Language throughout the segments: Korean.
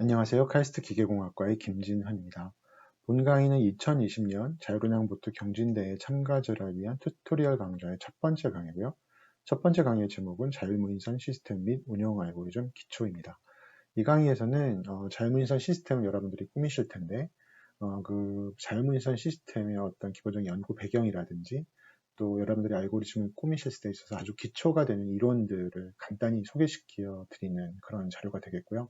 안녕하세요. 카이스트 기계공학과의 김진환입니다. 본 강의는 2020년 자율운항보트 경진대회 참가자를 위한 튜토리얼 강좌의 첫 번째 강의고요. 첫 번째 강의의 제목은 자율무인선 시스템 및 운영 알고리즘 기초입니다. 이 강의에서는 자율무인선 시스템을 여러분들이 꾸미실 텐데 그 자율무인선 시스템의 어떤 기본적인 연구 배경이라든지 또 여러분들이 알고리즘을 꾸미실 때 있어서 아주 기초가 되는 이론들을 간단히 소개시켜 드리는 그런 자료가 되겠고요.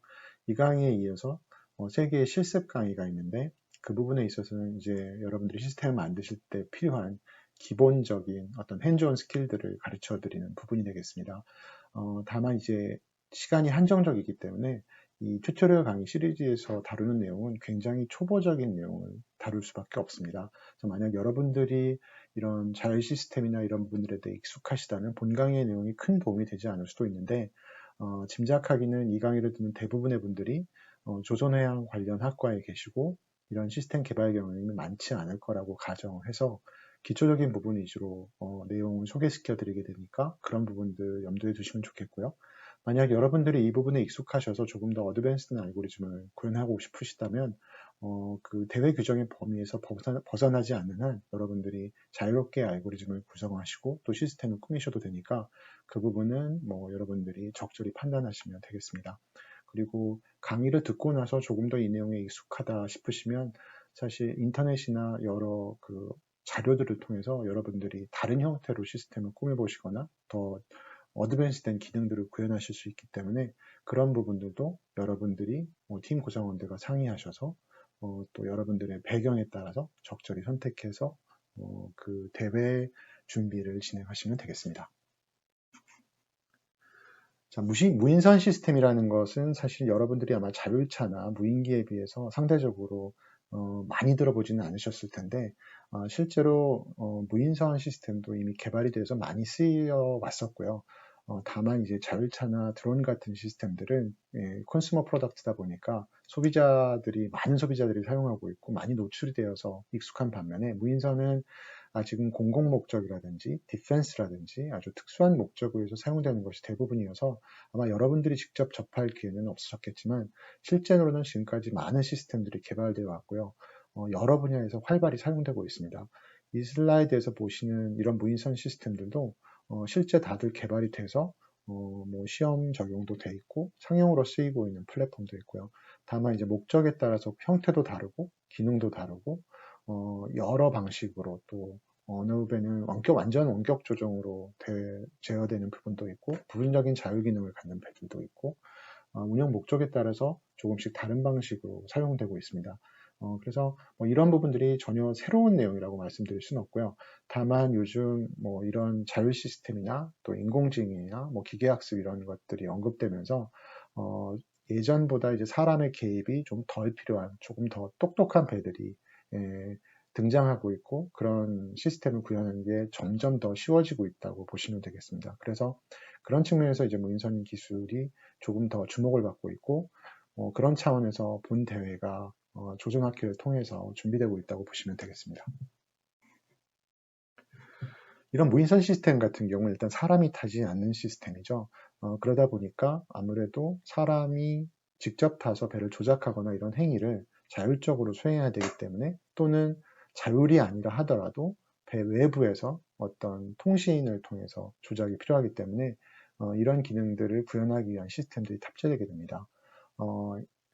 이 강의에 이어서 3개의 실습 강의가 있는데 그 부분에 있어서는 이제 여러분들이 시스템을 만드실 때 필요한 기본적인 어떤 핸즈온 스킬들을 가르쳐 드리는 부분이 되겠습니다. 다만 이제 시간이 한정적이기 때문에 이 튜토리얼 강의 시리즈에서 다루는 내용은 굉장히 초보적인 내용을 다룰 수밖에 없습니다. 그래서 만약 여러분들이 이런 자율 시스템이나 이런 부분들에 대해 익숙하시다면 본 강의의 내용이 큰 도움이 되지 않을 수도 있는데 짐작하기는 이 강의를 듣는 대부분의 분들이 조선해양 관련 학과에 계시고 이런 시스템 개발 경험이 많지 않을 거라고 가정해서 기초적인 부분 위주로 내용을 소개시켜 드리게 되니까 그런 부분들 염두에 두시면 좋겠고요. 만약 여러분들이 이 부분에 익숙하셔서 조금 더 어드밴스드 알고리즘을 구현하고 싶으시다면 그 대회 규정의 범위에서 벗어나지 않는 한 여러분들이 자유롭게 알고리즘을 구성하시고 또 시스템을 꾸미셔도 되니까 그 부분은 뭐 여러분들이 적절히 판단하시면 되겠습니다. 그리고 강의를 듣고 나서 조금 더 이 내용에 익숙하다 싶으시면 사실 인터넷이나 여러 그 자료들을 통해서 여러분들이 다른 형태로 시스템을 꾸며보시거나 더 어드밴스된 기능들을 구현하실 수 있기 때문에 그런 부분들도 여러분들이 팀 구성원들과 상의하셔서 또 여러분들의 배경에 따라서 적절히 선택해서 그 대회 준비를 진행하시면 되겠습니다. 자, 무인선 시스템이라는 것은 사실 여러분들이 아마 자율차나 무인기에 비해서 상대적으로 많이 들어보지는 않으셨을 텐데 실제로 무인선 시스템도 이미 개발이 돼서 많이 쓰여 왔었고요. 다만 이제 자율차나 드론 같은 시스템들은 컨슈머 프로덕트다 보니까 많은 소비자들이 사용하고 있고 많이 노출이 되어서 익숙한 반면에 무인선은 지금 공공 목적이라든지 디펜스라든지 아주 특수한 목적을 위해서 사용되는 것이 대부분이어서 아마 여러분들이 직접 접할 기회는 없으셨겠지만 실제로는 지금까지 많은 시스템들이 개발되어 왔고요. 여러 분야에서 활발히 사용되고 있습니다. 이 슬라이드에서 보시는 이런 무인선 시스템들도 실제 다들 개발이 돼서 뭐 시험 적용도 돼 있고 상용으로 쓰이고 있는 플랫폼도 있고요. 다만 이제 목적에 따라서 형태도 다르고 기능도 다르고 여러 방식으로 또 어느 배는 완전 원격 조정으로 제어되는 부분도 있고 부분적인 자율 기능을 갖는 배들도 있고 운영 목적에 따라서 조금씩 다른 방식으로 사용되고 있습니다. 그래서 뭐 이런 부분들이 전혀 새로운 내용이라고 말씀드릴 수는 없고요. 다만 요즘 뭐 이런 자율 시스템이나 또 인공지능이나 뭐 기계학습 이런 것들이 언급되면서 예전보다 이제 사람의 개입이 좀 덜 필요한 조금 더 똑똑한 배들이 예, 등장하고 있고 그런 시스템을 구현하는 게 점점 더 쉬워지고 있다고 보시면 되겠습니다. 그래서 그런 측면에서 이제 무인선 기술이 조금 더 주목을 받고 있고 그런 차원에서 본 대회가 조정학회를 통해서 준비되고 있다고 보시면 되겠습니다. 이런 무인선 시스템 같은 경우는 일단 사람이 타지 않는 시스템이죠. 그러다 보니까 아무래도 사람이 직접 타서 배를 조작하거나 이런 행위를 자율적으로 수행해야 되기 때문에 또는 자율이 아니라 하더라도 배 외부에서 어떤 통신을 통해서 조작이 필요하기 때문에 이런 기능들을 구현하기 위한 시스템들이 탑재되게 됩니다.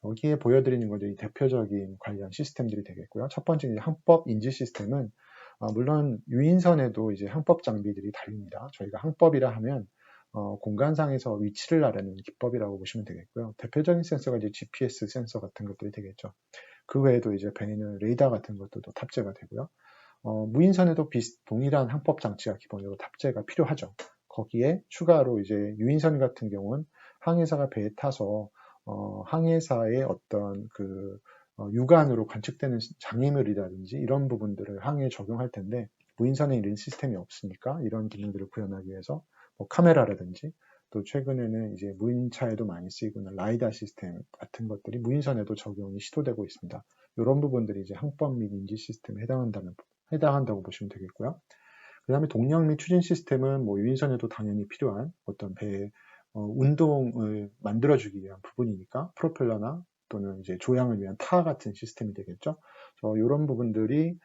여기에 보여드리는 것들이 대표적인 관련 시스템들이 되겠고요. 첫 번째 항법 인지 시스템은 물론 유인선에도 이제 항법 장비들이 달립니다. 저희가 항법이라 하면 공간상에서 위치를 알아내는 기법이라고 보시면 되겠고요. 대표적인 센서가 이제 GPS 센서 같은 것들이 되겠죠. 그 외에도 이제 배에는 레이더 같은 것들도 탑재가 되고요. 무인선에도 동일한 항법 장치가 기본적으로 탑재가 필요하죠. 거기에 추가로 이제 유인선 같은 경우는 항해사가 배에 타서 항해사의 어떤 그 육안으로 관측되는 장애물이라든지 이런 부분들을 항해에 적용할 텐데 무인선에 이런 시스템이 없으니까 이런 기능들을 구현하기 위해서 뭐 카메라라든지 또 최근에는 이제 무인차에도 많이 쓰이고 있는 라이다 시스템 같은 것들이 무인선에도 적용이 시도되고 있습니다. 이런 부분들이 이제 항법 및 인지 시스템에 해당한다고 보시면 되겠고요. 그 다음에 동력 및 추진 시스템은 뭐 유인선에도 당연히 필요한 어떤 배의 운동을 만들어주기 위한 부분이니까 프로펠러나 또는 이제 조향을 위한 타 같은 시스템이 되겠죠. 이런 부분들이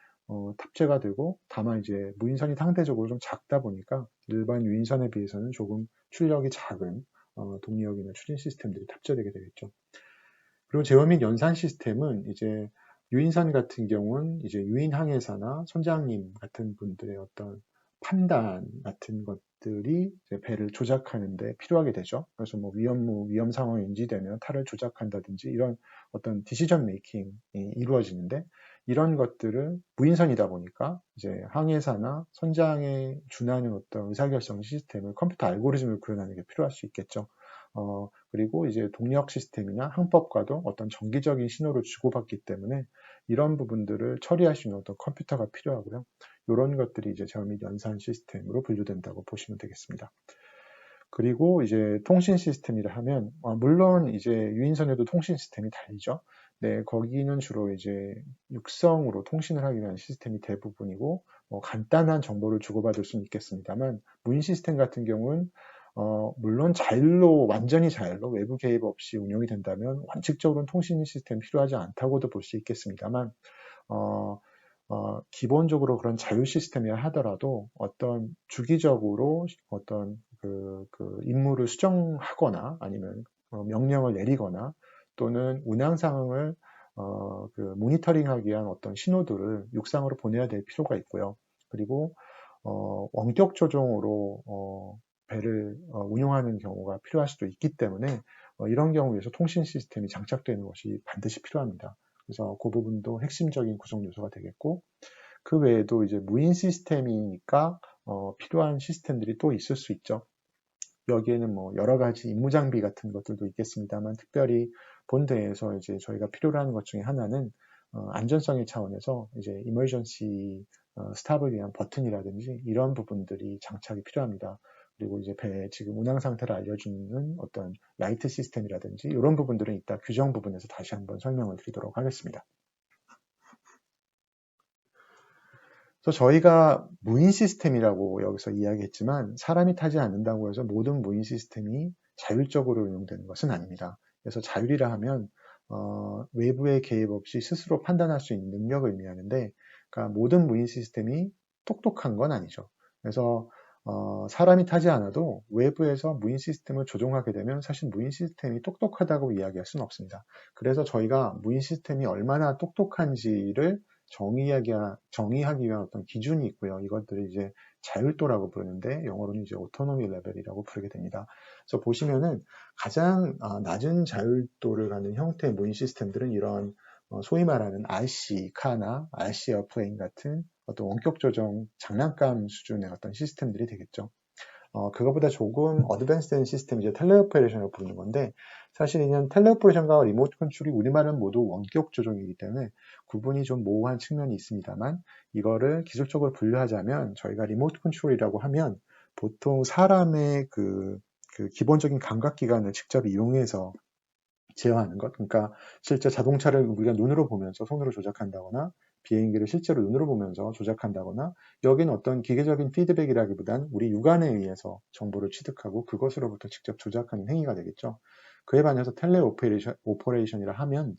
탑재가 되고, 다만 이제 무인선이 상대적으로 좀 작다 보니까 일반 유인선에 비해서는 조금 출력이 작은 동력이나 추진 시스템들이 탑재되게 되겠죠. 그리고 제어 및 연산 시스템은 이제 유인선 같은 경우는 이제 유인 항해사나 선장님 같은 분들의 어떤 판단 같은 것들이 이제 배를 조작하는데 필요하게 되죠. 그래서 뭐 위험 상황이 인지되면 탈을 조작한다든지 이런 어떤 디시전 메이킹이 이루어지는데, 이런 것들을 무인선이다 보니까 이제 항해사나 선장에 준하는 어떤 의사결정 시스템을 컴퓨터 알고리즘을 구현하는 게 필요할 수 있겠죠. 그리고 이제 동력 시스템이나 항법과도 어떤 정기적인 신호를 주고받기 때문에 이런 부분들을 처리할 수 있는 어떤 컴퓨터가 필요하고요. 이런 것들이 이제 제어 및 연산 시스템으로 분류된다고 보시면 되겠습니다. 그리고 이제 통신 시스템이라 하면, 물론 이제 유인선에도 통신 시스템이 달리죠. 네, 거기는 주로 이제 육성으로 통신을 하기 위한 시스템이 대부분이고, 간단한 정보를 주고받을 수는 있겠습니다만, 무인 시스템 같은 경우는 물론 완전히 자율로 외부 개입 없이 운영이 된다면 원칙적으로는 통신 시스템 필요하지 않다고도 볼 수 있겠습니다만, 기본적으로 그런 자율 시스템이라 하더라도 어떤 주기적으로 어떤 그 임무를 수정하거나 아니면 명령을 내리거나 또는 운항 상황을 모니터링하기 위한 어떤 신호들을 육상으로 보내야 될 필요가 있고요. 그리고 원격 조종으로 배를 운용하는 경우가 필요할 수도 있기 때문에 이런 경우에서 통신 시스템이 장착되는 것이 반드시 필요합니다. 그래서 그 부분도 핵심적인 구성 요소가 되겠고, 그 외에도 이제 무인 시스템이니까 필요한 시스템들이 또 있을 수 있죠. 여기에는 뭐 여러 가지 임무 장비 같은 것들도 있겠습니다만, 특별히 본대에서 이제 저희가 필요로 하는 것 중에 하나는 안전성의 차원에서 이제 이머전시 스탑을 위한 버튼이라든지 이런 부분들이 장착이 필요합니다. 그리고 이제 배의 지금 운항 상태를 알려주는 어떤 라이트 시스템이라든지 이런 부분들은 이따 규정 부분에서 다시 한번 설명을 드리도록 하겠습니다. 그래서 저희가 무인 시스템이라고 여기서 이야기했지만, 사람이 타지 않는다고 해서 모든 무인 시스템이 자율적으로 운용되는 것은 아닙니다. 그래서 자율이라 하면 외부의 개입 없이 스스로 판단할 수 있는 능력을 의미하는데, 그러니까 모든 무인 시스템이 똑똑한 건 아니죠. 그래서 사람이 타지 않아도 외부에서 무인 시스템을 조종하게 되면 사실 무인 시스템이 똑똑하다고 이야기할 수는 없습니다. 그래서 저희가 무인 시스템이 얼마나 똑똑한지를 정의하기 위한 어떤 기준이 있고요. 이것들을 이제 자율도라고 부르는데, 영어로는 이제 오토노미 레벨이라고 부르게 됩니다. 그래서 보시면은 가장 낮은 자율도를 갖는 형태의 무인 시스템들은 이런 소위 말하는 RC 카나 RC 에어플레인 같은 어떤 원격 조정 장난감 수준의 어떤 시스템들이 되겠죠. 그거보다 조금 어드밴스된 시스템이 이제 텔레오퍼레이션을 부르는 건데, 사실 이는 텔레오퍼레이션과 리모트 컨트롤이 우리말은 모두 원격 조종이기 때문에 구분이 좀 모호한 측면이 있습니다만, 이거를 기술적으로 분류하자면 저희가 리모트 컨트롤이라고 하면 보통 사람의 그 기본적인 감각기관을 직접 이용해서 제어하는 것. 그러니까 실제 자동차를 우리가 눈으로 보면서 손으로 조작한다거나 비행기를 실제로 눈으로 보면서 조작한다거나, 여기는 어떤 기계적인 피드백이라기보단 우리 육안에 의해서 정보를 취득하고 그것으로부터 직접 조작하는 행위가 되겠죠. 그에 반해서 텔레 오퍼레이션이라 하면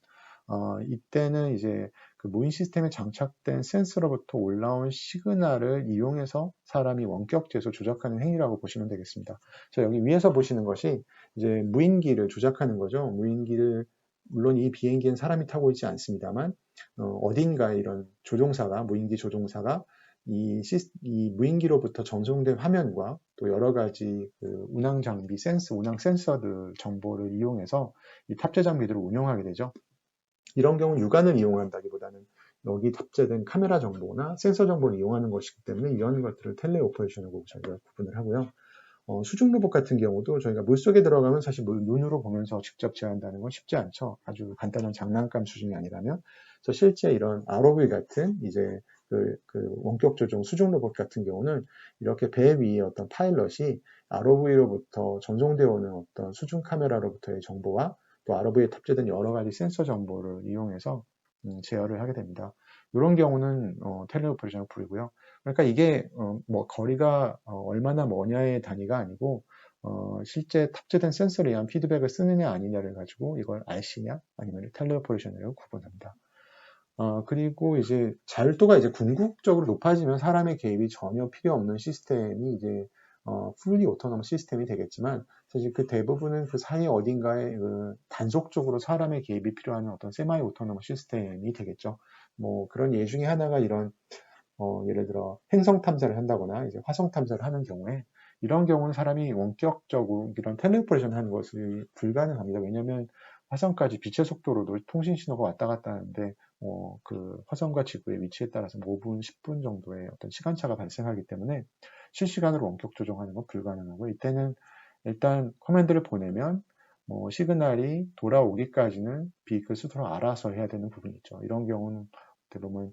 이때는 이제 그 무인 시스템에 장착된 센서로부터 올라온 시그널을 이용해서 사람이 원격제에서 조작하는 행위라고 보시면 되겠습니다. 자, 여기 위에서 보시는 것이 이제 무인기를 조작하는 거죠. 무인기를, 물론 이 비행기는 사람이 타고 있지 않습니다만 어딘가에 이런 조종사가, 무인기 조종사가 이 무인기로부터 전송된 화면과 또 여러 가지 그 운항 장비, 운항 센서들 정보를 이용해서 이 탑재 장비들을 운용하게 되죠. 이런 경우는 육안을 이용한다기보다는 여기 탑재된 카메라 정보나 센서 정보를 이용하는 것이기 때문에 이런 것들을 텔레 오퍼레이션으로 저희가 구분을 하고요. 수중 로봇 같은 경우도 저희가 물속에 들어가면 사실 눈으로 보면서 직접 제어한다는 건 쉽지 않죠. 아주 간단한 장난감 수준이 아니라면. 그래서 실제 이런 ROV 같은 이제 그 원격 조종 수중 로봇 같은 경우는 이렇게 배 위에 어떤 파일럿이 ROV로부터 전송되어 오는 어떤 수중 카메라로부터의 정보와 또 ROV에 탑재된 여러 가지 센서 정보를 이용해서 제어를 하게 됩니다. 이런 경우는 텔레오퍼레이션을 부르고요. 그러니까 이게 뭐 거리가 얼마나 머냐의 단위가 아니고 실제 탑재된 센서에 의한 피드백을 쓰느냐 아니냐를 가지고 이걸 RC냐 아니면 텔레오퍼레이션으로 구분합니다. 그리고 이제 자율도가 이제 궁극적으로 높아지면 사람의 개입이 전혀 필요 없는 시스템이 이제 fully autonomous 시스템이 되겠지만 사실 그 대부분은 그 사이 어딘가에 단속적으로 사람의 개입이 필요한 어떤 세마이 오토노머스 시스템이 되겠죠. 뭐 그런 예 중에 하나가 이런 예를 들어 행성 탐사를 한다거나 이제 화성 탐사를 하는 경우에 이런 경우는 사람이 원격적으로 이런 텔레포레이션 하는 것이 불가능합니다. 왜냐하면 화성까지 빛의 속도로도 통신 신호가 왔다 갔다 하는데 그 화성과 지구의 위치에 따라서 5분, 10분 정도의 어떤 시간차가 발생하기 때문에 실시간으로 원격 조정하는 건 불가능하고 이때는 일단 커맨드를 보내면 시그널이 돌아오기까지는 비클 스스로 알아서 해야 되는 부분이 있죠. 이런 경우는 대부분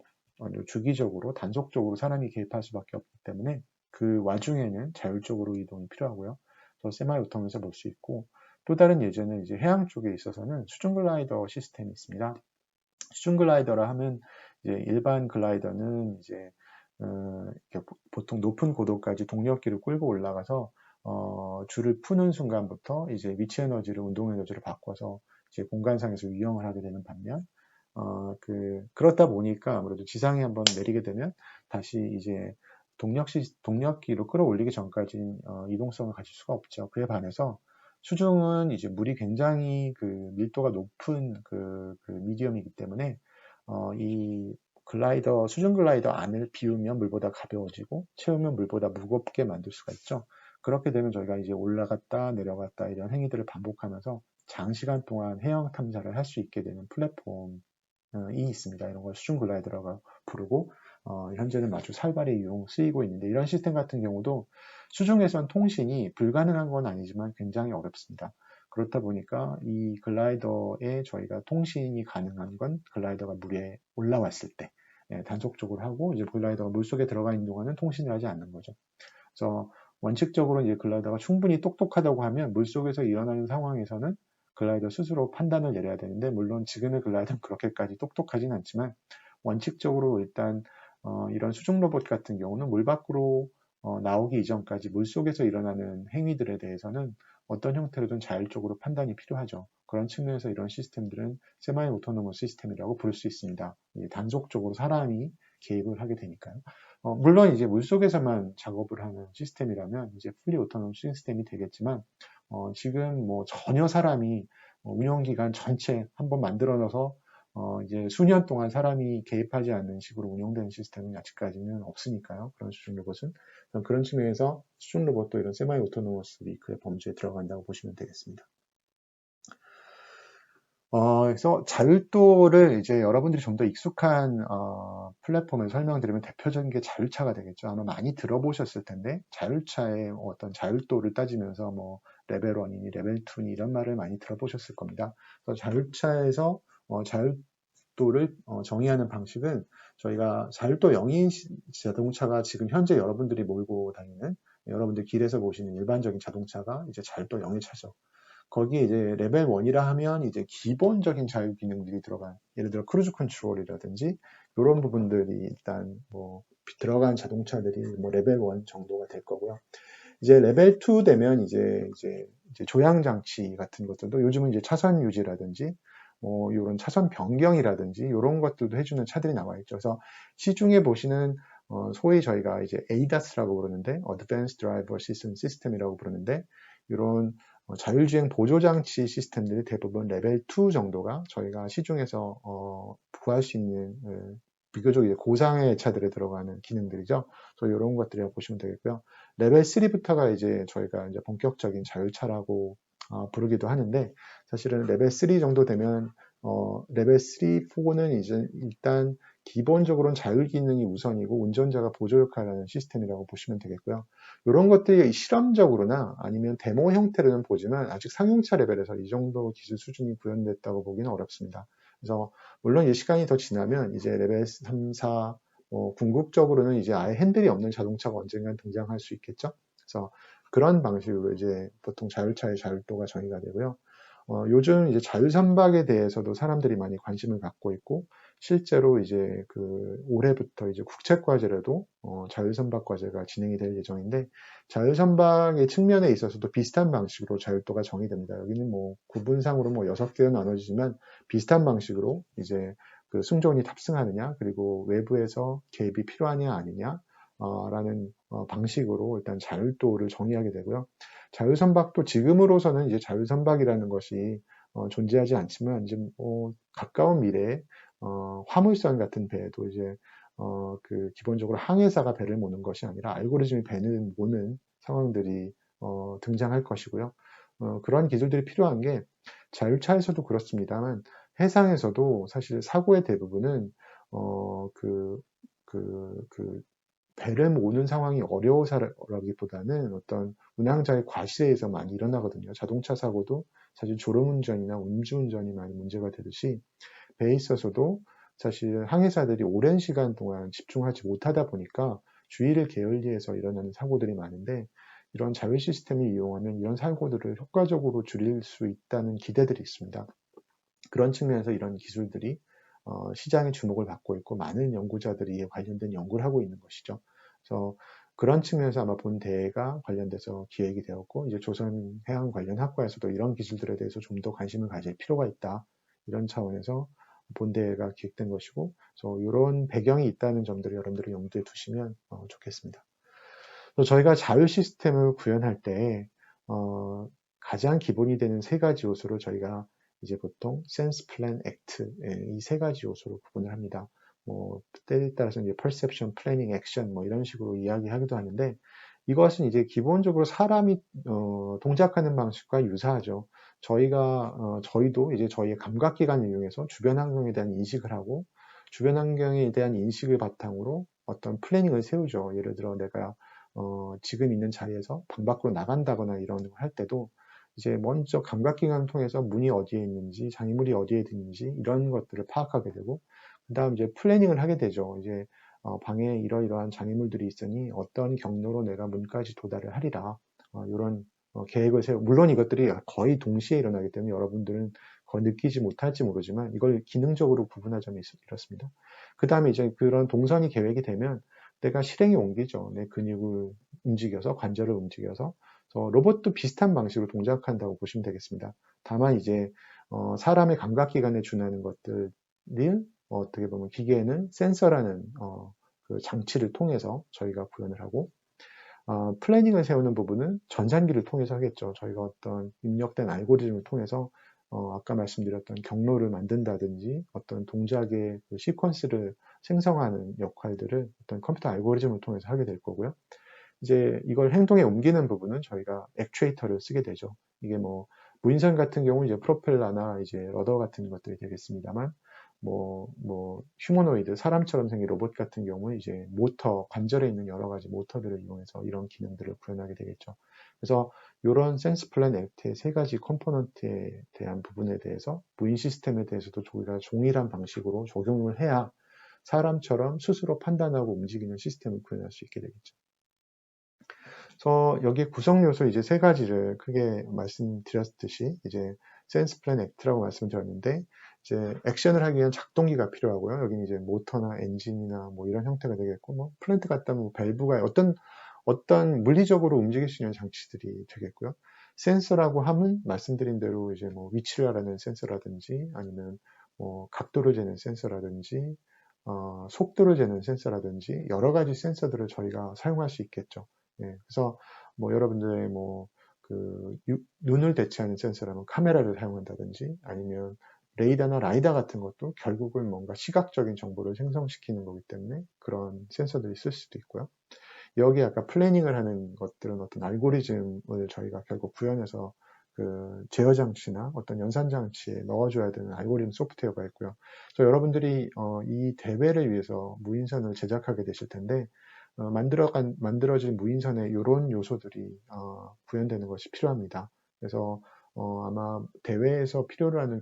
주기적으로 단속적으로 사람이 개입할 수밖에 없기 때문에 그 와중에는 자율적으로 이동이 필요하고요. 또 세마이 오토노머스를 볼 수 있고 또 다른 예제는 이제 해양 쪽에 있어서는 수중 글라이더 시스템이 있습니다. 수중 글라이더라 하면 이제 일반 글라이더는 이제 보통 높은 고도까지 동력기를 끌고 올라가서 줄을 푸는 순간부터 이제 위치 에너지를 운동 에너지로 바꿔서 이제 공간상에서 유영을 하게 되는 반면 그렇다 보니까 아무래도 지상에 한번 내리게 되면 다시 이제 동력기로 끌어올리기 전까지 이동성을 가질 수가 없죠. 그에 반해서 수중은 이제 물이 굉장히 그 밀도가 높은 그 미디엄이기 때문에 이 수중 글라이더 안을 비우면 물보다 가벼워지고 채우면 물보다 무겁게 만들 수가 있죠. 그렇게 되면 저희가 이제 올라갔다 내려갔다 이런 행위들을 반복하면서 장시간 동안 해양 탐사를 할 수 있게 되는 플랫폼이 있습니다. 이런 걸 수중 글라이더라고 부르고 현재는 아주 활발히 쓰이고 있는데 이런 시스템 같은 경우도 수중에선 통신이 불가능한 건 아니지만 굉장히 어렵습니다. 그렇다 보니까 이 글라이더에 저희가 통신이 가능한 건 글라이더가 물에 올라왔을 때 단속적으로 하고 이제 글라이더가 물속에 들어가 있는 동안은 통신을 하지 않는 거죠. 그래서 원칙적으로 이제 글라이더가 충분히 똑똑하다고 하면 물속에서 일어나는 상황에서는 글라이더 스스로 판단을 내려야 되는데 물론 지금의 글라이더는 그렇게까지 똑똑하진 않지만 원칙적으로 일단 이런 수중 로봇 같은 경우는 물 밖으로 나오기 이전까지 물속에서 일어나는 행위들에 대해서는 어떤 형태로든 자율적으로 판단이 필요하죠. 그런 측면에서 이런 시스템들은 세마이 오토노머스 시스템이라고 부를 수 있습니다. 단속적으로 사람이 개입을 하게 되니까요. 물론 이제 물속에서만 작업을 하는 시스템이라면 이제 풀리 오토노머스 시스템이 되겠지만 지금 뭐 전혀 사람이 운영기간 전체 한번 만들어 놔서 이제 수년 동안 사람이 개입하지 않는 식으로 운영되는 시스템은 아직까지는 없으니까요. 그런 수중 로봇은. 그런 측면에서 수중 로봇도 이런 세마이 오토노머스 리그의 범주에 들어간다고 보시면 되겠습니다. 그래서 자율도를 이제 여러분들이 좀 더 익숙한 플랫폼을 설명드리면 대표적인 게 자율차가 되겠죠. 아마 많이 들어보셨을 텐데 자율차의 어떤 자율도를 따지면서 뭐 레벨 1이니 레벨 2니 이런 말을 많이 들어보셨을 겁니다. 그래서 자율차에서 자율도를 정의하는 방식은 저희가 자율도 0인 자동차가 지금 현재 여러분들이 몰고 다니는 여러분들 길에서 보시는 일반적인 자동차가 이제 자율도 0의 차죠. 거기에 이제 레벨 1이라 하면 이제 기본적인 자율 기능들이 들어간, 예를 들어 크루즈 컨트롤이라든지 이런 부분들이 일단 뭐 들어간 자동차들이 뭐 레벨 1 정도가 될 거고요. 이제 레벨 2 되면 이제 조향 장치 같은 것들도 요즘은 이제 차선 유지라든지 뭐 이런 차선 변경이라든지 이런 것들도 해주는 차들이 나와 있죠. 그래서 시중에 보시는 소위 저희가 이제 ADAS라고 부르는데 Advanced Driver System이라고 부르는데 이런 자율주행 보조장치 시스템들이 대부분 레벨 2 정도가 저희가 시중에서 구할 수 있는 비교적 고상의 차들에 들어가는 기능들이죠. 이런 것들이라고 보시면 되겠고요. 레벨 3부터가 이제 저희가 이제 본격적인 자율차라고 부르기도 하는데 사실은 레벨 3 정도 되면 레벨 3, 4는 이제 일단 기본적으로는 자율 기능이 우선이고 운전자가 보조 역할을 하는 시스템이라고 보시면 되겠고요. 이런 것들이 실험적으로나 아니면 데모 형태로는 보지만 아직 상용차 레벨에서 이 정도 기술 수준이 구현됐다고 보기는 어렵습니다. 그래서 물론 시간이 더 지나면 이제 레벨 3, 4, 궁극적으로는 이제 아예 핸들이 없는 자동차가 언젠간 등장할 수 있겠죠. 그래서 그런 방식으로 이제 보통 자율차의 자율도가 정의가 되고요. 요즘 이제 자율선박에 대해서도 사람들이 많이 관심을 갖고 있고, 실제로 이제 올해부터 이제 국책과제로도 자율선박 과제가 진행이 될 예정인데, 자율선박의 측면에 있어서도 비슷한 방식으로 자율도가 정의됩니다. 여기는 뭐 구분상으로 뭐 6개로 나눠지지만 비슷한 방식으로 이제 승조원이 탑승하느냐, 그리고 외부에서 개입이 필요하냐 아니냐 라는 방식으로 일단 자율도를 정의하게 되고요. 자율선박도 지금으로서는 이제 자율선박이라는 것이 존재하지 않지만, 이제 가까운 미래에 화물선 같은 배도 이제 기본적으로 항해사가 배를 모는 것이 아니라 알고리즘이 배를 모는 상황들이 등장할 것이고요. 그런 기술들이 필요한 게 자율차에서도 그렇습니다만, 해상에서도 사실 사고의 대부분은 배를 모으는 상황이 어려워서라기보다는 어떤 운항자의 과실에 의해서 많이 일어나거든요. 자동차 사고도 사실 졸음운전이나 음주운전이 많이 문제가 되듯이, 배에 있어서도 사실 항해사들이 오랜 시간 동안 집중하지 못하다 보니까 주의를 게을리해서 일어나는 사고들이 많은데, 이런 자율 시스템을 이용하면 이런 사고들을 효과적으로 줄일 수 있다는 기대들이 있습니다. 그런 측면에서 이런 기술들이 시장의 주목을 받고 있고, 많은 연구자들이 이에 관련된 연구를 하고 있는 것이죠. 그래서 그런 측면에서 아마 본 대회가 관련돼서 기획이 되었고, 이제 조선해양 관련 학과에서도 이런 기술들에 대해서 좀 더 관심을 가질 필요가 있다, 이런 차원에서 본 대회가 기획된 것이고, 그래서 이런 배경이 있다는 점들을 여러분들이 염두에 두시면 좋겠습니다. 저희가 자율 시스템을 구현할 때 가장 기본이 되는 3가지 요소로 저희가 이제 보통 Sense, Plan, Act, 이 3가지 요소로 구분을 합니다. 때에 따라서 이제 Perception, Planning, Action 이런 식으로 이야기하기도 하는데, 이것은 이제 기본적으로 사람이 동작하는 방식과 유사하죠. 저희도 이제 저희의 감각기관을 이용해서 주변 환경에 대한 인식을 하고, 주변 환경에 대한 인식을 바탕으로 어떤 플래닝을 세우죠. 예를 들어 내가 지금 있는 자리에서 방 밖으로 나간다거나 이런 걸 할 때도 이제 먼저 감각기관을 통해서 문이 어디에 있는지, 장애물이 어디에 있는지 이런 것들을 파악하게 되고, 그 다음 이제 플래닝을 하게 되죠. 이제 방에 이러이러한 장애물들이 있으니 어떤 경로로 내가 문까지 도달을 하리라. 이런 계획을 물론 이것들이 거의 동시에 일어나기 때문에 여러분들은 거의 느끼지 못할지 모르지만, 이걸 기능적으로 구분할 점이 이렇습니다. 그 다음에 이제 그런 동선이 계획이 되면 내가 실행에 옮기죠. 내 근육을 움직여서, 관절을 움직여서. 로봇도 비슷한 방식으로 동작한다고 보시면 되겠습니다. 다만 이제 사람의 감각기관에 준하는 것들을 어떻게 보면 기계에는 센서라는 그 장치를 통해서 저희가 구현을 하고, 플래닝을 세우는 부분은 전산기를 통해서 하겠죠. 저희가 어떤 입력된 알고리즘을 통해서 아까 말씀드렸던 경로를 만든다든지 어떤 동작의 그 시퀀스를 생성하는 역할들을 어떤 컴퓨터 알고리즘을 통해서 하게 될 거고요. 이제 이걸 행동에 옮기는 부분은 저희가 액추에이터를 쓰게 되죠. 이게 무인선 같은 경우 이제 프로펠러나 이제 러더 같은 것들이 되겠습니다만, 휴머노이드, 사람처럼 생긴 로봇 같은 경우는 이제 모터, 관절에 있는 여러 가지 모터들을 이용해서 이런 기능들을 구현하게 되겠죠. 그래서 이런 센스 플랜 액트의 3가지 컴포넌트에 대한 부분에 대해서 무인 시스템에 대해서도 저희가 동일한 방식으로 적용을 해야 사람처럼 스스로 판단하고 움직이는 시스템을 구현할 수 있게 되겠죠. 그래서 여기 구성 요소 이제 3가지를 크게 말씀드렸듯이, 이제 센스 플랜 액트라고 말씀드렸는데, 이제 액션을 하기 위한 작동기가 필요하고요. 여기는 이제 모터나 엔진이나 이런 형태가 되겠고, 플랜트 같다면 밸브가 어떤 물리적으로 움직일 수 있는 장치들이 되겠고요. 센서라고 하면 말씀드린 대로 이제 위치를 알아내는 센서라든지, 아니면 각도를 재는 센서라든지, 속도를 재는 센서라든지 여러 가지 센서들을 저희가 사용할 수 있겠죠. 그래서 여러분들의 눈을 대체하는 센서라면 카메라를 사용한다든지, 아니면 레이더나 라이다 같은 것도 결국은 뭔가 시각적인 정보를 생성시키는 거기 때문에 그런 센서들이 쓸 수도 있고요. 여기 아까 플래닝을 하는 것들은 어떤 알고리즘을 저희가 결국 구현해서 제어 장치나 어떤 연산 장치에 넣어줘야 되는 알고리즘 소프트웨어가 있고요. 그래서 여러분들이 이 대회를 위해서 무인선을 제작하게 되실 텐데, 만들어진 무인선에 이런 요소들이 구현되는 것이 필요합니다. 그래서 아마 대회에서 필요로 하는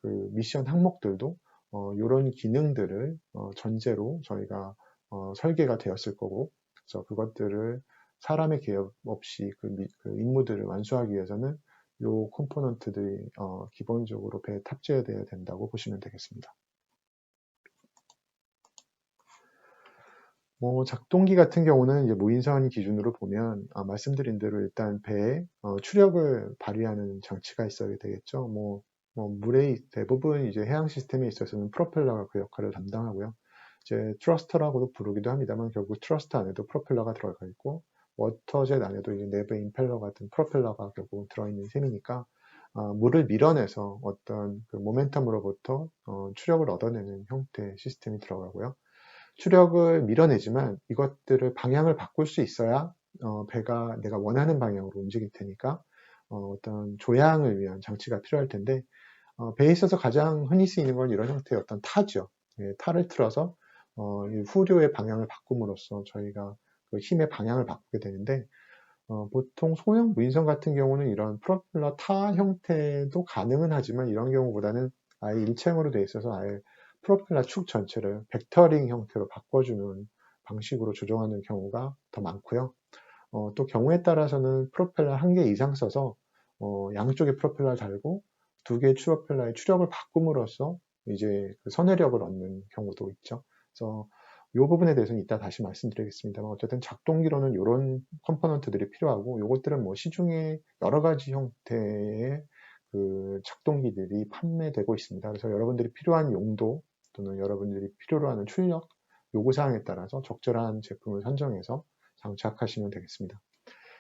그 미션 항목들도 이런 기능들을 전제로 저희가 설계가 되었을 거고, 그래서 그것들을 사람의 개입 없이 그 임무들을 완수하기 위해서는 요 컴포넌트들이 기본적으로 배에 탑재되어야 된다고 보시면 되겠습니다. 작동기 같은 경우는 이제 무인선 기준으로 보면 말씀드린 대로 일단 배에 추력을 발휘하는 장치가 있어야 되겠죠. 물에 대부분 이제 해양 시스템에 있어서는 프로펠러가 그 역할을 담당하고요. 이제 트러스터라고도 부르기도 합니다만 결국 트러스터 안에도 프로펠러가 들어가 있고 워터젯 안에도 이제 내부 임펠러 같은 프로펠러가 결국 들어있는 셈이니까 물을 밀어내서 어떤 그 모멘텀으로부터 추력을 얻어내는 형태의 시스템이 들어가고요. 추력을 밀어내지만 이것들을 방향을 바꿀 수 있어야 배가 내가 원하는 방향으로 움직일 테니까 어떤 조향을 위한 장치가 필요할 텐데 배에 있어서 가장 흔히 쓰이는 건 이런 형태의 어떤 타죠. 예, 타를 틀어서 이 후료의 방향을 바꿈으로써 저희가 그 힘의 방향을 바꾸게 되는데 보통 소형 무인선 같은 경우는 이런 프로펠러 타 형태도 가능은 하지만 이런 경우보다는 아예 일체형으로 되어 있어서 아예 프로펠러 축 전체를 벡터링 형태로 바꿔주는 방식으로 조정하는 경우가 더 많고요. 또 경우에 따라서는 프로펠러 한 개 이상 써서 양쪽에 프로펠러를 달고 두 개의 프로펠러의 추력을 바꿈으로써 이제 그 선회력을 얻는 경우도 있죠. 그래서 이 부분에 대해서는 이따 다시 말씀드리겠습니다만 어쨌든 작동기로는 이런 컴포넌트들이 필요하고 이것들은 뭐 시중에 여러 가지 형태의 그 작동기들이 판매되고 있습니다. 그래서 여러분들이 필요한 용도 또는 여러분들이 필요로 하는 출력 요구사항에 따라서 적절한 제품을 선정해서 장착하시면 되겠습니다.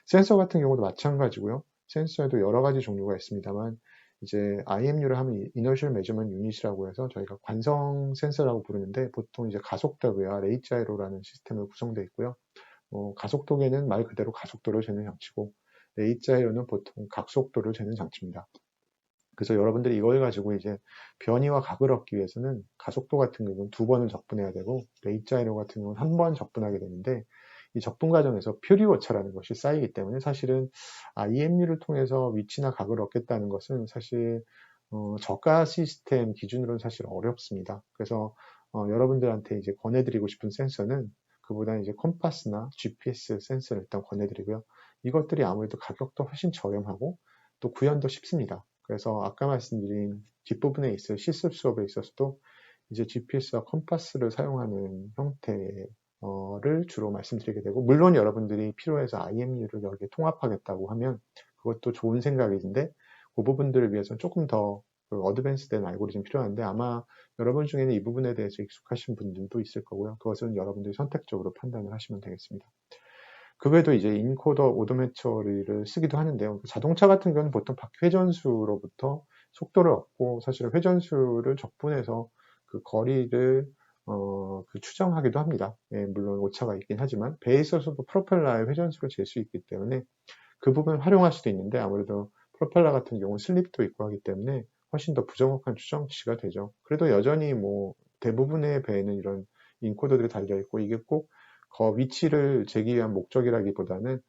센서 같은 경우도 마찬가지고요. 센서에도 여러 가지 종류가 있습니다만 이제 IMU를 하면 Inertial Measurement Unit이라고 해서 저희가 관성 센서라고 부르는데 보통 이제 가속도계와 레이트 자이로라는 시스템으로 구성되어 있고요. 가속도계는 말 그대로 가속도를 재는 장치고 레이트 자이로는 보통 각속도를 재는 장치입니다. 그래서 여러분들이 이걸 가지고 이제 변이와 각을 얻기 위해서는 가속도 같은 경우는 2번을 적분해야 되고 레이트 자이로 같은 경우는 1번 적분하게 되는데 이 적분 과정에서 표리 오차라는 것이 쌓이기 때문에 사실은 EMU를 통해서 위치나 각을 얻겠다는 것은 사실 저가 시스템 기준으로는 사실 어렵습니다. 그래서 여러분들한테 이제 권해드리고 싶은 센서는 그보다 이제 컴파스나 GPS 센서를 일단 권해드리고요. 이것들이 아무래도 가격도 훨씬 저렴하고 또 구현도 쉽습니다. 그래서 아까 말씀드린 뒷부분에 있을 실습 수업에 있어서도 이제 GPS와 컴파스를 사용하는 형태를 주로 말씀드리게 되고, 물론 여러분들이 필요해서 IMU를 여기에 통합하겠다고 하면 그것도 좋은 생각인데, 그 부분들을 위해서 조금 더 어드밴스된 알고리즘이 필요한데 아마 여러분 중에는 이 부분에 대해서 익숙하신 분들도 있을 거고요. 그것은 여러분들이 선택적으로 판단을 하시면 되겠습니다. 그 외에도 이제 인코더 오도메터리를 쓰기도 하는데요. 자동차 같은 경우는 보통 회전수로부터 속도를 얻고 사실은 회전수를 적분해서 그 거리를 추정하기도 합니다. 예, 물론 오차가 있긴 하지만 배에 있어서도 프로펠러의 회전수를 잴 수 있기 때문에 그 부분을 활용할 수도 있는데 아무래도 프로펠러 같은 경우는 슬립도 있고 하기 때문에 훨씬 더 부정확한 추정치가 되죠. 그래도 여전히 대부분의 배에는 이런 인코더들이 달려있고 이게 꼭 위치를 재기 위한 목적이라기보다는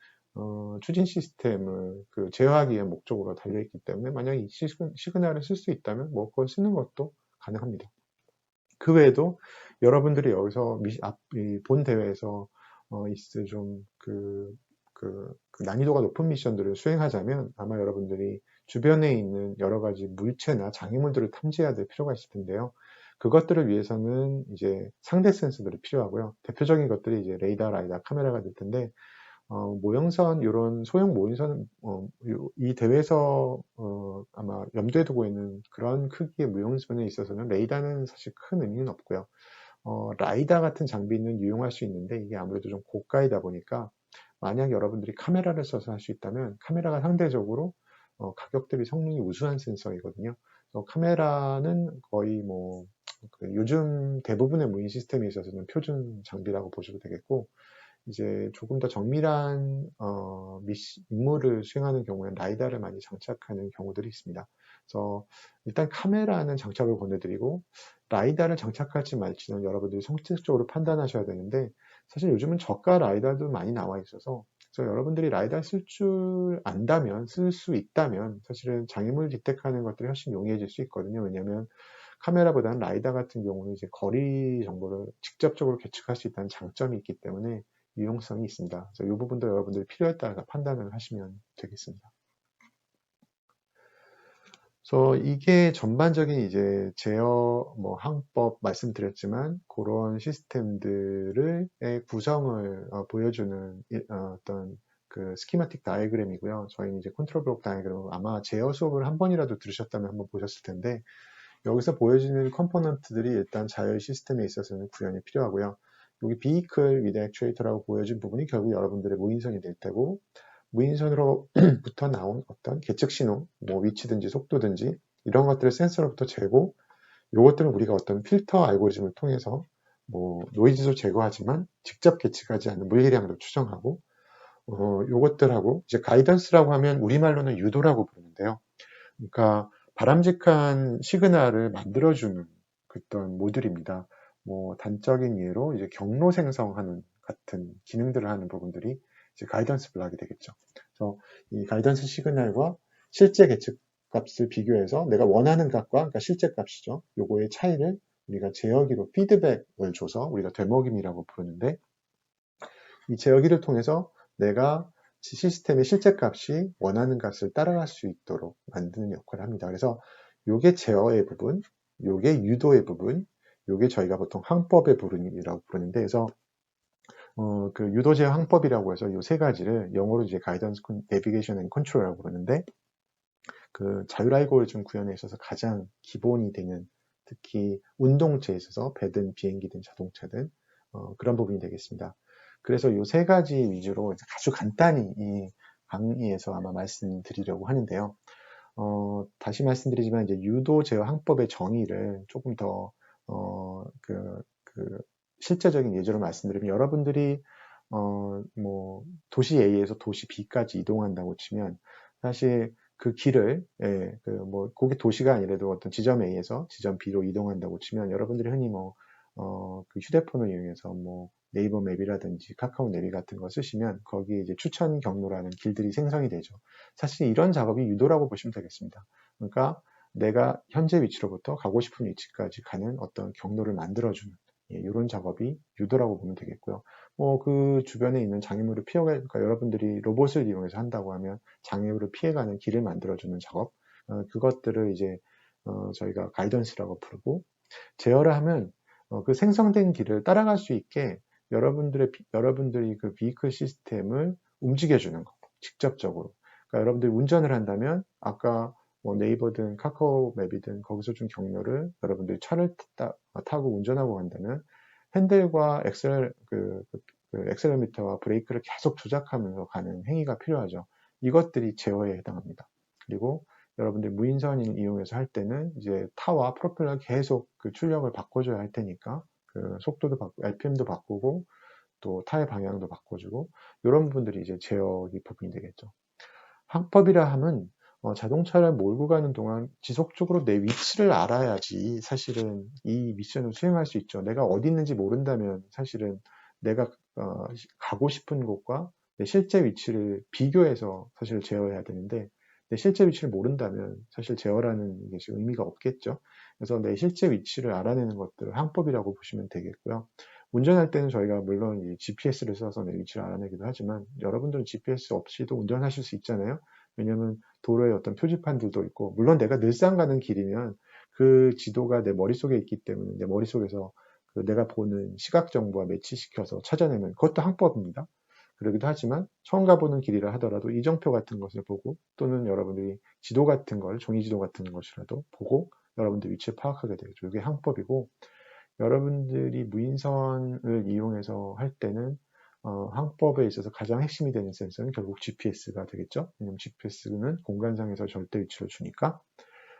추진 시스템을 제어하기 위한 목적으로 달려있기 때문에 만약 이 시그널을 쓸 수 있다면 그걸 쓰는 것도 가능합니다. 그 외에도 여러분들이 여기서 본 대회에서 있을 난이도가 높은 미션들을 수행하자면 아마 여러분들이 주변에 있는 여러 가지 물체나 장애물들을 탐지해야 될 필요가 있을 텐데요. 그것들을 위해서는 이제 상대 센서들이 필요하고요. 대표적인 것들이 이제 레이더, 라이다, 카메라가 될 텐데 모형선 이런 소형 모형선 이 대회에서 아마 염두에 두고 있는 그런 크기의 모형선에 있어서는 레이더는 사실 큰 의미는 없고요. 라이다 같은 장비는 유용할 수 있는데 이게 아무래도 좀 고가이다 보니까 만약 여러분들이 카메라를 써서 할 수 있다면 카메라가 상대적으로 가격 대비 성능이 우수한 센서이거든요. 카메라는 거의 요즘 대부분의 무인 시스템에 있어서는 표준 장비라고 보셔도 되겠고 이제 조금 더 정밀한 임무를 수행하는 경우에는 라이다를 많이 장착하는 경우들이 있습니다. 그래서 일단 카메라는 장착을 권해드리고 라이다를 장착할지 말지는 여러분들이 선택적으로 판단하셔야 되는데 사실 요즘은 저가 라이다도 많이 나와 있어서 그래서 여러분들이 라이다 쓸 줄 안다면 쓸 수 있다면 사실은 장애물 디텍하는 것들이 훨씬 용이해질 수 있거든요. 왜냐하면 카메라보다는 라이다 같은 경우는 이제 거리 정보를 직접적으로 계측할 수 있다는 장점이 있기 때문에 유용성이 있습니다. 그래서 이 부분도 여러분들이 필요에 따라 판단을 하시면 되겠습니다. 그래서 이게 전반적인 이제 제어 항법 말씀드렸지만 그런 시스템들의 구성을 보여주는 어떤 그 스키마틱 다이그램이고요. 저희는 이제 컨트롤 블록 다이그램 아마 제어 수업을 한 번이라도 들으셨다면 한번 보셨을 텐데 여기서 보여지는 컴포넌트들이 일단 자율 시스템에 있어서는 구현이 필요하고요. 여기 vehicle with actuator라고 보여진 부분이 결국 여러분들의 무인선이 될 테고 무인선으로부터 나온 어떤 계측 신호, 위치든지 속도든지 이런 것들을 센서로부터 재고 이것들은 우리가 어떤 필터 알고리즘을 통해서 노이즈도 제거하지만 직접 계측하지 않는 물리량도 추정하고 요것들하고 이제 가이던스라고 하면 우리말로는 유도라고 부르는데요. 그러니까 바람직한 시그널을 만들어주는 어떤 모듈입니다. 단적인 예로 이제 경로 생성하는 같은 기능들을 하는 부분들이 이제 가이던스 블락이 되겠죠. 그래서 이 가이던스 시그널과 실제 계측 값을 비교해서 내가 원하는 값과 그러니까 실제 값이죠. 요거의 차이를 우리가 제어기로 피드백을 줘서 우리가 되먹임이라고 부르는데 이 제어기를 통해서 내가 시스템의 실제 값이 원하는 값을 따라갈 수 있도록 만드는 역할을 합니다. 그래서 요게 제어의 부분, 요게 유도의 부분, 요게 저희가 보통 항법의 부분이라고 부르는데, 그래서 그 유도 제어 항법이라고 해서 요 세 가지를 영어로 이제 가이던스 내비게이션 앤 컨트롤이라고 부르는데, 그 자율 알고리즘 구현에 있어서 가장 기본이 되는 특히 운동체에 있어서 배든 비행기든 자동차든 그런 부분이 되겠습니다. 그래서 이 세 가지 위주로 아주 간단히 이 강의에서 아마 말씀드리려고 하는데요. 다시 말씀드리지만 이제 유도 제어 항법의 정의를 조금 더 실제적인 예제로 말씀드리면 여러분들이 도시 A에서 도시 B까지 이동한다고 치면 사실 그 길을 거기 도시가 아니라도 어떤 지점 A에서 지점 B로 이동한다고 치면 여러분들이 흔히 그 휴대폰을 이용해서 네이버 맵이라든지 카카오 내비 같은 거 쓰시면 거기에 이제 추천 경로라는 길들이 생성이 되죠. 사실 이런 작업이 유도라고 보시면 되겠습니다. 그러니까 내가 현재 위치로부터 가고 싶은 위치까지 가는 어떤 경로를 만들어주는 이런 작업이 유도라고 보면 되겠고요. 그 주변에 있는 장애물을 그러니까 여러분들이 로봇을 이용해서 한다고 하면 장애물을 피해가는 길을 만들어주는 작업, 그것들을 이제 저희가 가이던스라고 부르고 제어를 하면 그 생성된 길을 따라갈 수 있게 여러분들이 그 비이클 시스템을 움직여주는 거, 직접적으로. 그러니까 여러분들이 운전을 한다면 아까 네이버든 카카오 맵이든 거기서 준 경로를 여러분들이 차를 타고 운전하고 간다면 핸들과 엑셀러미터와 브레이크를 계속 조작하면서 가는 행위가 필요하죠. 이것들이 제어에 해당합니다. 그리고 여러분들 무인선을 이용해서 할 때는 이제 타와 프로펠러 계속 그 출력을 바꿔줘야 할 테니까 그 속도도 바꾸고 RPM도 바꾸고 또 타의 방향도 바꿔주고 이런 부분들이 이제 제어기 부분이 되겠죠. 항법이라 함은 자동차를 몰고 가는 동안 지속적으로 내 위치를 알아야지 사실은 이 미션을 수행할 수 있죠. 내가 어디 있는지 모른다면 사실은 내가 가고 싶은 곳과 내 실제 위치를 비교해서 사실 제어해야 되는데 내 실제 위치를 모른다면 사실 제어라는 것이 의미가 없겠죠. 그래서 내 실제 위치를 알아내는 것들을 항법이라고 보시면 되겠고요. 운전할 때는 저희가 물론 이 GPS를 써서 내 위치를 알아내기도 하지만 여러분들은 GPS 없이도 운전하실 수 있잖아요. 왜냐하면 도로에 어떤 표지판들도 있고 물론 내가 늘상 가는 길이면 그 지도가 내 머릿속에 있기 때문에 내 머릿속에서 그 내가 보는 시각 정보와 매치시켜서 찾아내는 그것도 항법입니다. 그러기도 하지만 처음 가보는 길이라 하더라도 이정표 같은 것을 보고 또는 여러분들이 지도 같은 걸 종이 지도 같은 것이라도 보고 여러분들 위치를 파악하게 되죠. 이게 항법이고 여러분들이 무인선을 이용해서 할 때는 항법에 있어서 가장 핵심이 되는 센서는 결국 GPS가 되겠죠. 왜냐하면 GPS는 공간상에서 절대 위치를 주니까.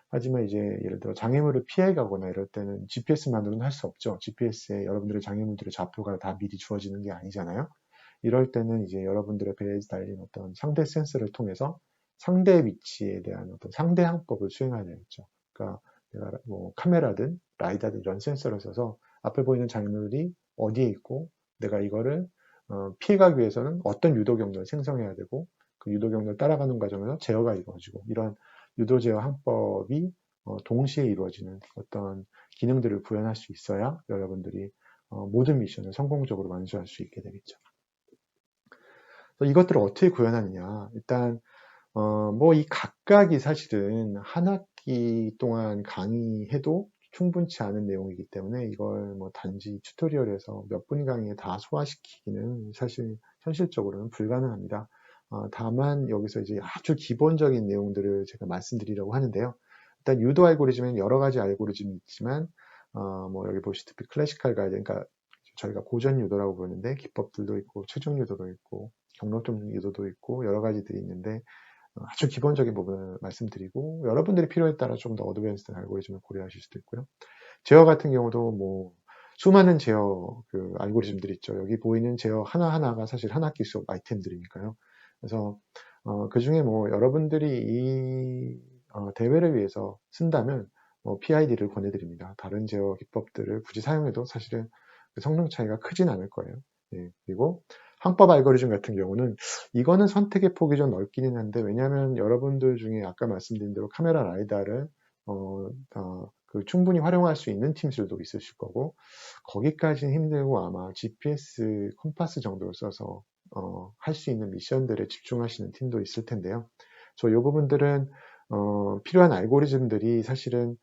하지만 이제 예를 들어 장애물을 피해가거나 이럴 때는 GPS만으로는 할 수 없죠. GPS에 여러분들의 장애물들의 좌표가 다 미리 주어지는 게 아니잖아요. 이럴 때는 이제 여러분들의 배에 달린 어떤 상대 센서를 통해서 상대 위치에 대한 어떤 상대 항법을 수행해야 되겠죠. 그러니까 내가 카메라든 라이다든 이런 센서를 써서 앞에 보이는 장애물이 어디에 있고 내가 이거를 피해가기 위해서는 어떤 유도 경로를 생성해야 되고 그 유도 경로를 따라가는 과정에서 제어가 이루어지고 이런 유도 제어 항법이 동시에 이루어지는 어떤 기능들을 구현할 수 있어야 여러분들이 모든 미션을 성공적으로 완수할 수 있게 되겠죠. 이것들을 어떻게 구현하느냐. 일단 이 각각이 사실은 한 학기 동안 강의해도 충분치 않은 내용이기 때문에 이걸 뭐 단지 튜토리얼에서 몇 분 강의에 다 소화시키기는 사실 현실적으로는 불가능합니다. 다만 여기서 이제 아주 기본적인 내용들을 제가 말씀드리려고 하는데요. 일단 유도 알고리즘에는 여러 가지 알고리즘이 있지만 뭐 여기 보시다시피 클래시컬 가이드, 그러니까 저희가 고전 유도라고 부르는데 기법들도 있고 최종 유도도 있고 경로점 유도도 있고 여러 가지들이 있는데 아주 기본적인 부분을 말씀드리고 여러분들이 필요에 따라 좀 더 어드밴스드 알고리즘을 고려하실 수도 있고요. 제어 같은 경우도 뭐 수많은 제어 그 알고리즘들이 있죠. 여기 보이는 제어 하나하나가 사실 한 학기 수업 아이템들이니까요. 그래서 그 중에 뭐 여러분들이 이 대회를 위해서 쓴다면 뭐 PID를 권해드립니다. 다른 제어 기법들을 굳이 사용해도 사실은 그 성능 차이가 크진 않을 거예요. 예, 그리고 항법 알고리즘 같은 경우는 이거는 선택의 폭이 좀 넓기는 한데 왜냐하면 여러분들 중에 아까 말씀드린 대로 카메라 라이다를 충분히 활용할 수 있는 팀들도 있으실 거고 거기까지는 힘들고 아마 GPS 컴파스 정도를 써서 할 수 있는 미션들에 집중하시는 팀도 있을 텐데요. 이 부분들은 필요한 알고리즘들이 사실은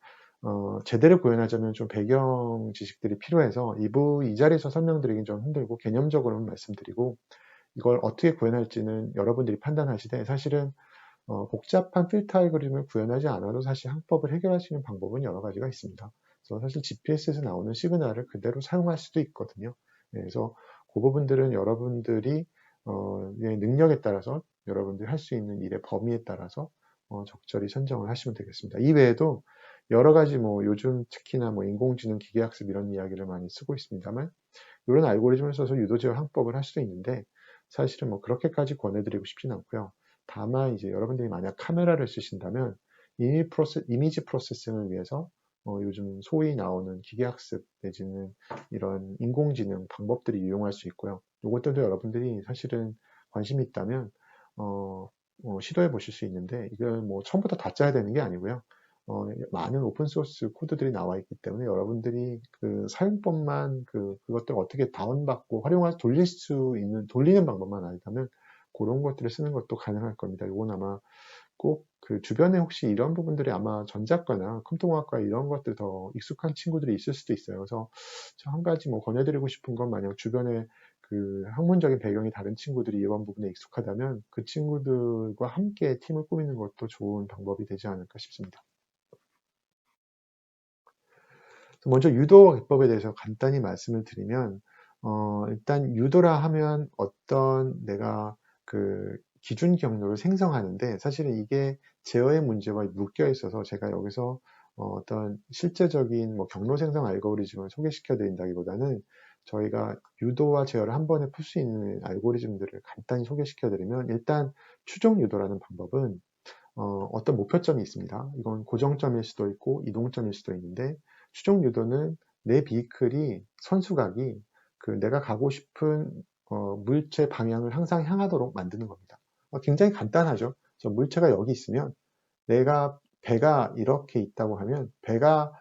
제대로 구현하자면 좀 배경 지식들이 필요해서 이 자리에서 설명드리긴 좀 힘들고 개념적으로는 말씀드리고 이걸 어떻게 구현할지는 여러분들이 판단하시되 사실은 복잡한 필터 알고리즘을 구현하지 않아도 사실 항법을 해결할 수 있는 방법은 여러 가지가 있습니다. 그래서 사실 GPS에서 나오는 시그널을 그대로 사용할 수도 있거든요. 네, 그래서 그 부분들은 여러분들이 능력에 따라서 여러분들이 할 수 있는 일의 범위에 따라서 적절히 선정을 하시면 되겠습니다. 이외에도 여러 가지 뭐 요즘 특히나 뭐 인공지능 기계학습 이런 이야기를 많이 쓰고 있습니다만 이런 알고리즘을 써서 유도제어 항법을 할 수도 있는데 사실은 뭐 그렇게까지 권해드리고 싶진 않고요. 다만 이제 여러분들이 만약 카메라를 쓰신다면 이미지 프로세싱을 위해서 요즘 소위 나오는 기계학습 내지는 이런 인공지능 방법들이 유용할 수 있고요. 이것들도 여러분들이 사실은 관심이 있다면 시도해 보실 수 있는데 이걸 뭐 처음부터 다 짜야 되는 게 아니고요. 많은 오픈소스 코드들이 나와 있기 때문에 여러분들이 그 사용법만 그것들 어떻게 다운받고 돌리는 방법만 알다면 그런 것들을 쓰는 것도 가능할 겁니다. 이건 아마 꼭 그 주변에 혹시 이런 부분들이 아마 전자과나 컴퓨터공학과 이런 것들 더 익숙한 친구들이 있을 수도 있어요. 그래서 저 한 가지 뭐 권해드리고 싶은 건 만약 주변에 그 학문적인 배경이 다른 친구들이 이런 부분에 익숙하다면 그 친구들과 함께 팀을 꾸미는 것도 좋은 방법이 되지 않을까 싶습니다. 먼저 유도 기법에 대해서 간단히 말씀을 드리면 일단 유도라 하면 어떤 내가 그 기준 경로를 생성하는데 사실은 이게 제어의 문제와 묶여 있어서 제가 여기서 어떤 실제적인 뭐 경로 생성 알고리즘을 소개시켜 드린다기보다는 저희가 유도와 제어를 한 번에 풀 수 있는 알고리즘들을 간단히 소개시켜 드리면 일단 추종 유도라는 방법은 어떤 목표점이 있습니다. 이건 고정점일 수도 있고 이동점일 수도 있는데 추종 유도는 내 비클이 선수각이 그 내가 가고 싶은 물체 방향을 항상 향하도록 만드는 겁니다. 굉장히 간단하죠. 물체가 여기 있으면 내가 배가 이렇게 있다고 하면 배가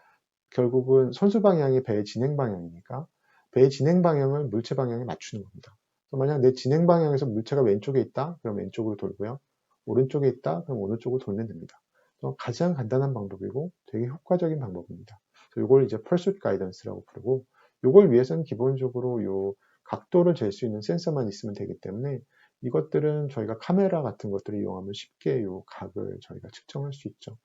결국은 선수 방향이 배의 진행 방향이니까 배의 진행 방향을 물체 방향에 맞추는 겁니다. 만약 내 진행 방향에서 물체가 왼쪽에 있다, 그럼 왼쪽으로 돌고요. 오른쪽에 있다, 그럼 오른쪽으로 돌면 됩니다. 가장 간단한 방법이고 되게 효과적인 방법입니다. 이걸 이제 pursuit guidance라고 부르고 이걸 위해서는 기본적으로 요 각도를 잴 수 있는 센서만 있으면 되기 때문에 이것들은 저희가 카메라 같은 것들을 이용하면 쉽게 요 각을 저희가 측정할 수 있죠.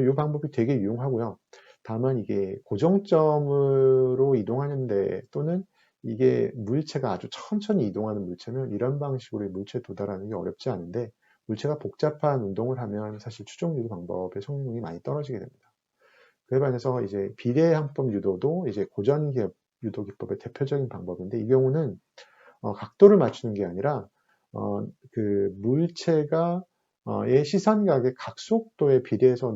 이 방법이 되게 유용하고요. 다만 이게 고정점으로 이동하는데 또는 이게 물체가 아주 천천히 이동하는 물체면 이런 방식으로 물체에 도달하는 게 어렵지 않은데 물체가 복잡한 운동을 하면 사실 추종 유도 방법의 성능이 많이 떨어지게 됩니다. 그에 반해서 이제 비례 항법 유도도 이제 고전 유도 기법의 대표적인 방법인데 이 경우는 각도를 맞추는 게 아니라 그 물체가 의 시선각의 각속도에 비례해서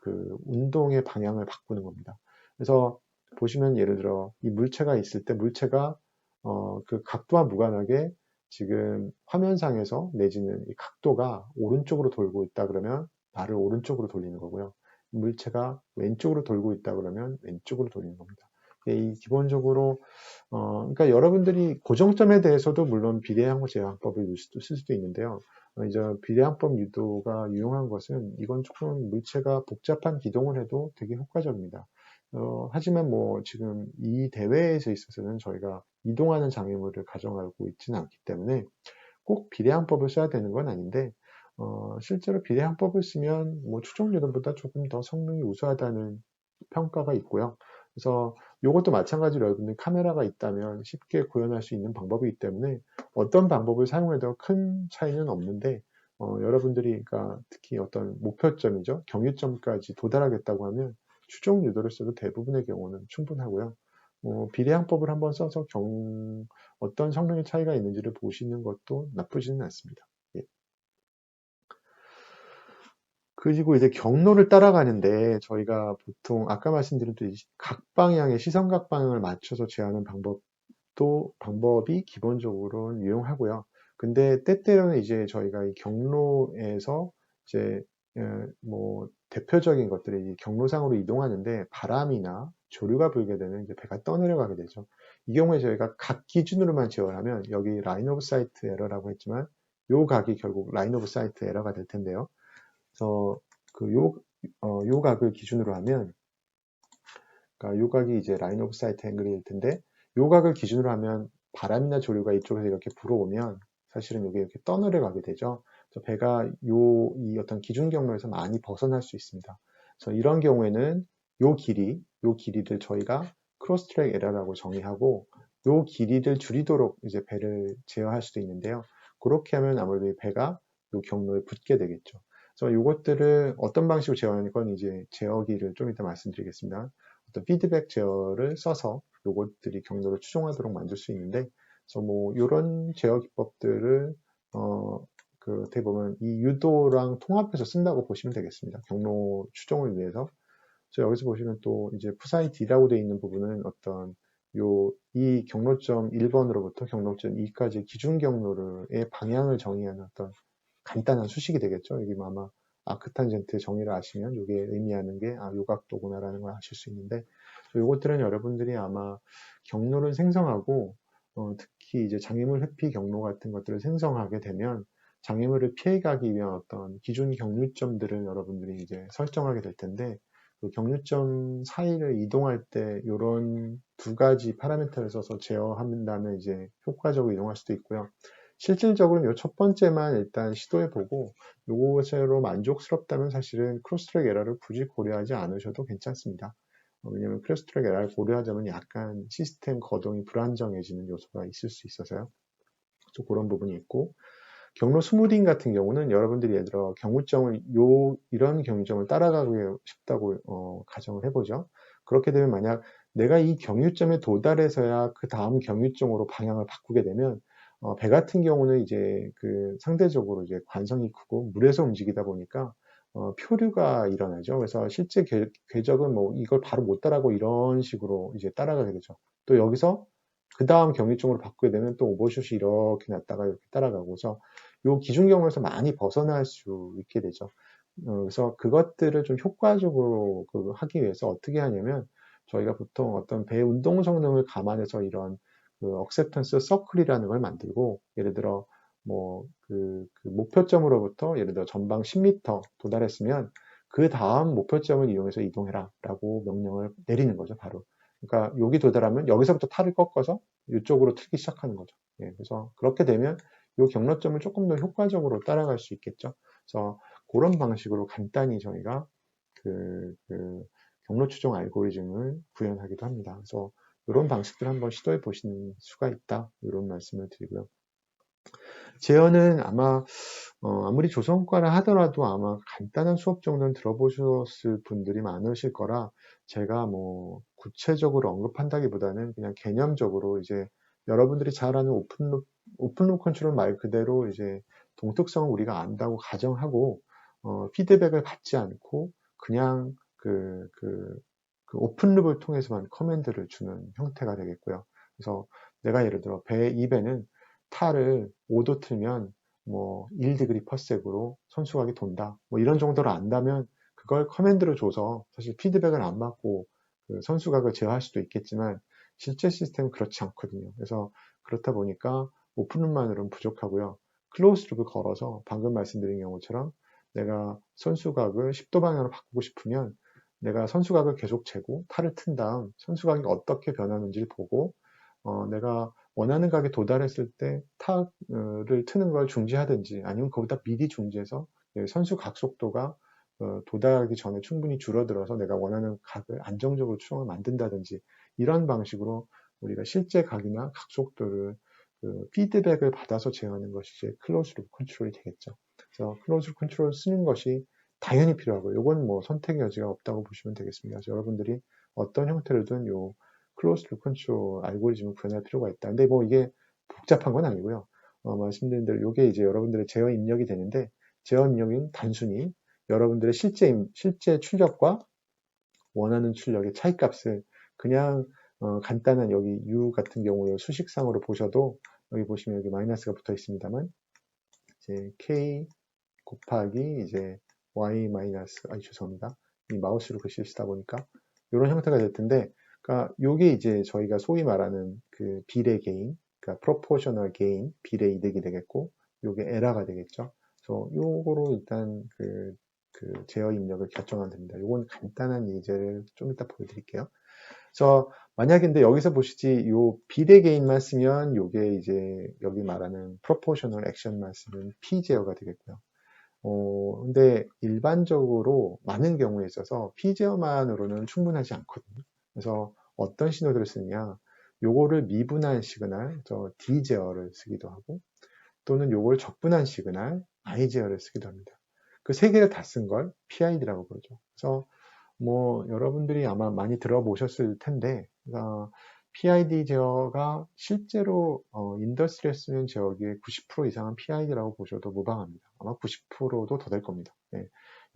그 운동의 방향을 바꾸는 겁니다. 그래서 보시면 예를 들어 이 물체가 있을 때 물체가 그 각도와 무관하게 지금 화면상에서 내지는 이 각도가 오른쪽으로 돌고 있다 그러면 나를 오른쪽으로 돌리는 거고요. 물체가 왼쪽으로 돌고 있다 그러면 왼쪽으로 돌리는 겁니다. 이 기본적으로 그러니까 여러분들이 고정점에 대해서도 물론 비례항법 제어항법을 쓸 수도 있는데요. 이제 비례항법 유도가 유용한 것은 이건 조금 물체가 복잡한 기동을 해도 되게 효과적입니다. 하지만 뭐 지금 이 대회에서 있어서는 저희가 이동하는 장애물을 가정하고 있지는 않기 때문에 꼭 비례항법을 써야 되는 건 아닌데 실제로 비례항법을 쓰면 뭐 추정유도보다 조금 더 성능이 우수하다는 평가가 있고요. 그래서 이것도 마찬가지로 여러분들 카메라가 있다면 쉽게 구현할 수 있는 방법이기 때문에 어떤 방법을 사용해도 큰 차이는 없는데 여러분들이 그러니까 특히 어떤 목표점이죠. 경유점까지 도달하겠다고 하면 추정 유도를 써도 대부분의 경우는 충분하고요. 비례항법을 한번 써서 어떤 성능의 차이가 있는지를 보시는 것도 나쁘지는 않습니다. 예. 그리고 이제 경로를 따라가는데 저희가 보통 아까 말씀드렸듯이 각 방향의 시선각 방향을 맞춰서 제어하는 방법이 기본적으로 유용하고요. 근데 때때로는 이제 저희가 이 경로에서 이제 뭐 대표적인 것들이 이 경로상으로 이동하는데 바람이나 조류가 불게 되면 이제 배가 떠내려가게 되죠. 이 경우에 저희가 각 기준으로만 제어를 하면 여기 라인 오브 사이트 에러라고 했지만 요 각이 결국 라인 오브 사이트 에러가 될 텐데요. 그래서 요 각을 기준으로 하면, 그러니까 요 각이 이제 라인 오브 사이트 앵글일 텐데, 요 각을 기준으로 하면 바람이나 조류가 이쪽에서 이렇게 불어오면 사실은 이게 이렇게 떠내려가게 되죠. 그래서 배가 이 어떤 기준 경로에서 많이 벗어날 수 있습니다. 그래서 이런 경우에는 요 길이를 저희가 크로스 트랙 에러라고 정의하고, 요 길이를 줄이도록 이제 배를 제어할 수도 있는데요. 그렇게 하면 아무래도 배가 요 경로에 붙게 되겠죠. 그래서 이것들을 어떤 방식으로 제어하는 건 이제 제어기를 좀 이따 말씀드리겠습니다. 어떤 피드백 제어를 써서 요것들이 경로를 추종하도록 만들 수 있는데, 그래서 뭐 이런 제어 기법들을 어떻게 보면 이 유도랑 통합해서 쓴다고 보시면 되겠습니다. 경로 추종을 위해서. 그래서 여기서 보시면 또 이제 푸사이 D라고 되어 있는 부분은 어떤 이 경로점 1번으로부터 경로점 2까지 기준 경로의 방향을 정의하는 어떤 간단한 수식이 되겠죠. 여기 아마 아크탄젠트 정의를 아시면 이게 의미하는 게 요각도구나라는 걸 아실 수 있는데, 요것들은 여러분들이 아마 경로를 생성하고 특히 이제 장애물 회피 경로 같은 것들을 생성하게 되면 장애물을 피해가기 위한 어떤 기준 경유점들을 여러분들이 이제 설정하게 될 텐데, 그 경유점 사이를 이동할 때 이런 두 가지 파라미터를 써서 제어한다면 이제 효과적으로 이동할 수도 있고요. 실질적으로는 이 첫 번째만 일단 시도해보고 요것으로 만족스럽다면 사실은 크로스트랙 에러를 굳이 고려하지 않으셔도 괜찮습니다. 왜냐하면 크로스트랙 에러를 고려하자면 약간 시스템 거동이 불안정해지는 요소가 있을 수 있어서요. 또 그런 부분이 있고, 경로 스무딩 같은 경우는 여러분들이 예를 들어 경우점을 이런 경유점을 따라가고 싶다고 가정을 해보죠. 그렇게 되면 만약 내가 이 경유점에 도달해서야 그 다음 경유점으로 방향을 바꾸게 되면 배 같은 경우는 이제 그 상대적으로 이제 관성이 크고 물에서 움직이다 보니까 표류가 일어나죠. 그래서 실제 궤적은 뭐 이걸 바로 못 따라가고 이런 식으로 이제 따라가게 되죠. 또 여기서 그 다음 경유점으로 바꾸게 되면 또 오버슛이 이렇게 났다가 이렇게 따라가고서 요 기준 경로에서 많이 벗어날 수 있게 되죠. 그래서 그것들을 좀 효과적으로 하기 위해서 어떻게 하냐면 저희가 보통 어떤 배 운동 성능을 감안해서 이런 억셉턴스 서클이라는 걸 만들고, 예를 들어 그 목표점으로부터 예를 들어 전방 10m 도달했으면 그 다음 목표점을 이용해서 이동해라 라고 명령을 내리는 거죠, 바로. 그러니까 여기 도달하면 여기서부터 탈을 꺾어서 이쪽으로 틀기 시작하는 거죠. 예, 그래서 그렇게 되면 이 경로점을 조금 더 효과적으로 따라갈 수 있겠죠. 그래서 그런 방식으로 간단히 저희가 그 경로 추종 알고리즘을 구현하기도 합니다. 그래서 이런 방식들 한번 시도해 보시는 수가 있다. 이런 말씀을 드리고요. 제어는 아무리 조선과라 하더라도 아마 간단한 수업 정도는 들어보셨을 분들이 많으실 거라 제가 뭐 구체적으로 언급한다기보다는 그냥 개념적으로 이제 여러분들이 잘 아는 오픈룩 컨트롤 말 그대로 이제 동특성을 우리가 안다고 가정하고 피드백을 받지 않고 그냥 그 오픈룩을 통해서만 커맨드를 주는 형태가 되겠고요. 그래서 내가 예를 들어 이 배는 탈을 5도 틀면 뭐 1디그리 퍼섹으로 선수각이 돈다. 뭐 이런 정도로 안다면 그걸 커맨드로 줘서 사실 피드백을 안 받고 그 선수각을 제어할 수도 있겠지만 실제 시스템은 그렇지 않거든요. 그래서 그렇다 보니까 오픈룸만으로는 부족하고요. 클로즈룹을 걸어서 방금 말씀드린 경우처럼 내가 선수각을 10도 방향으로 바꾸고 싶으면 내가 선수각을 계속 재고 탈을 튼 다음 선수각이 어떻게 변하는지를 보고 내가 원하는 각에 도달했을 때 탁을 트는 걸 중지하든지 아니면 거기다 미리 중지해서 선수 각 속도가 도달하기 전에 충분히 줄어들어서 내가 원하는 각을 안정적으로 추정을 만든다든지 이런 방식으로 우리가 실제 각이나 각 속도를 피드백을 받아서 제어하는 것이 이제 클로즈룹 컨트롤이 되겠죠. 그래서 클로즈룹 컨트롤을 쓰는 것이 당연히 필요하고요. 이건 뭐 선택의 여지가 없다고 보시면 되겠습니다. 그래서 여러분들이 어떤 형태로든 요 클로즈룹 컨트롤 알고리즘을 구현할 필요가 있다. 근데 뭐 이게 복잡한 건 아니고요. 말씀드린 대로 이게 이제 여러분들의 제어 입력이 되는데 제어 입력은 단순히 여러분들의 실제 출력과 원하는 출력의 차이값을 그냥 간단한 여기 U 같은 경우에 수식상으로 보셔도 여기 보시면 여기 마이너스가 붙어 있습니다만 이제 K 곱하기 이제 Y 마이너스 죄송합니다. 이 마우스로 글씨를 쓰다 보니까 이런 형태가 될 텐데 그러니까 요게 이제 저희가 소위 말하는 그 비례 게인 그러니까 proportional gain 비례 이득이 되겠고 요게 에러가 되겠죠. 그래서 요거로 일단 그 제어 입력을 결정하면 됩니다. 요건 간단한 예제를 좀 이따 보여드릴게요. 그래서 만약인데 여기서 보시지 요 비례 게인만 쓰면 요게 이제 여기 말하는 proportional action만 쓰면 P 제어가 되겠고요. 근데 일반적으로 많은 경우에 있어서 P 제어만으로는 충분하지 않거든요. 그래서 어떤 신호들을 쓰느냐 요거를 미분한 시그널 D 제어를 쓰기도 하고 또는 요걸 적분한 시그널 I 제어를 쓰기도 합니다. 그 세 개를 다 쓴 걸 PID라고 부르죠. 그래서 뭐 여러분들이 아마 많이 들어보셨을 텐데 PID 제어가 실제로 인더스트리에 쓰는 제어기의 90% 이상은 PID라고 보셔도 무방합니다. 아마 90%도 더 될 겁니다. 네.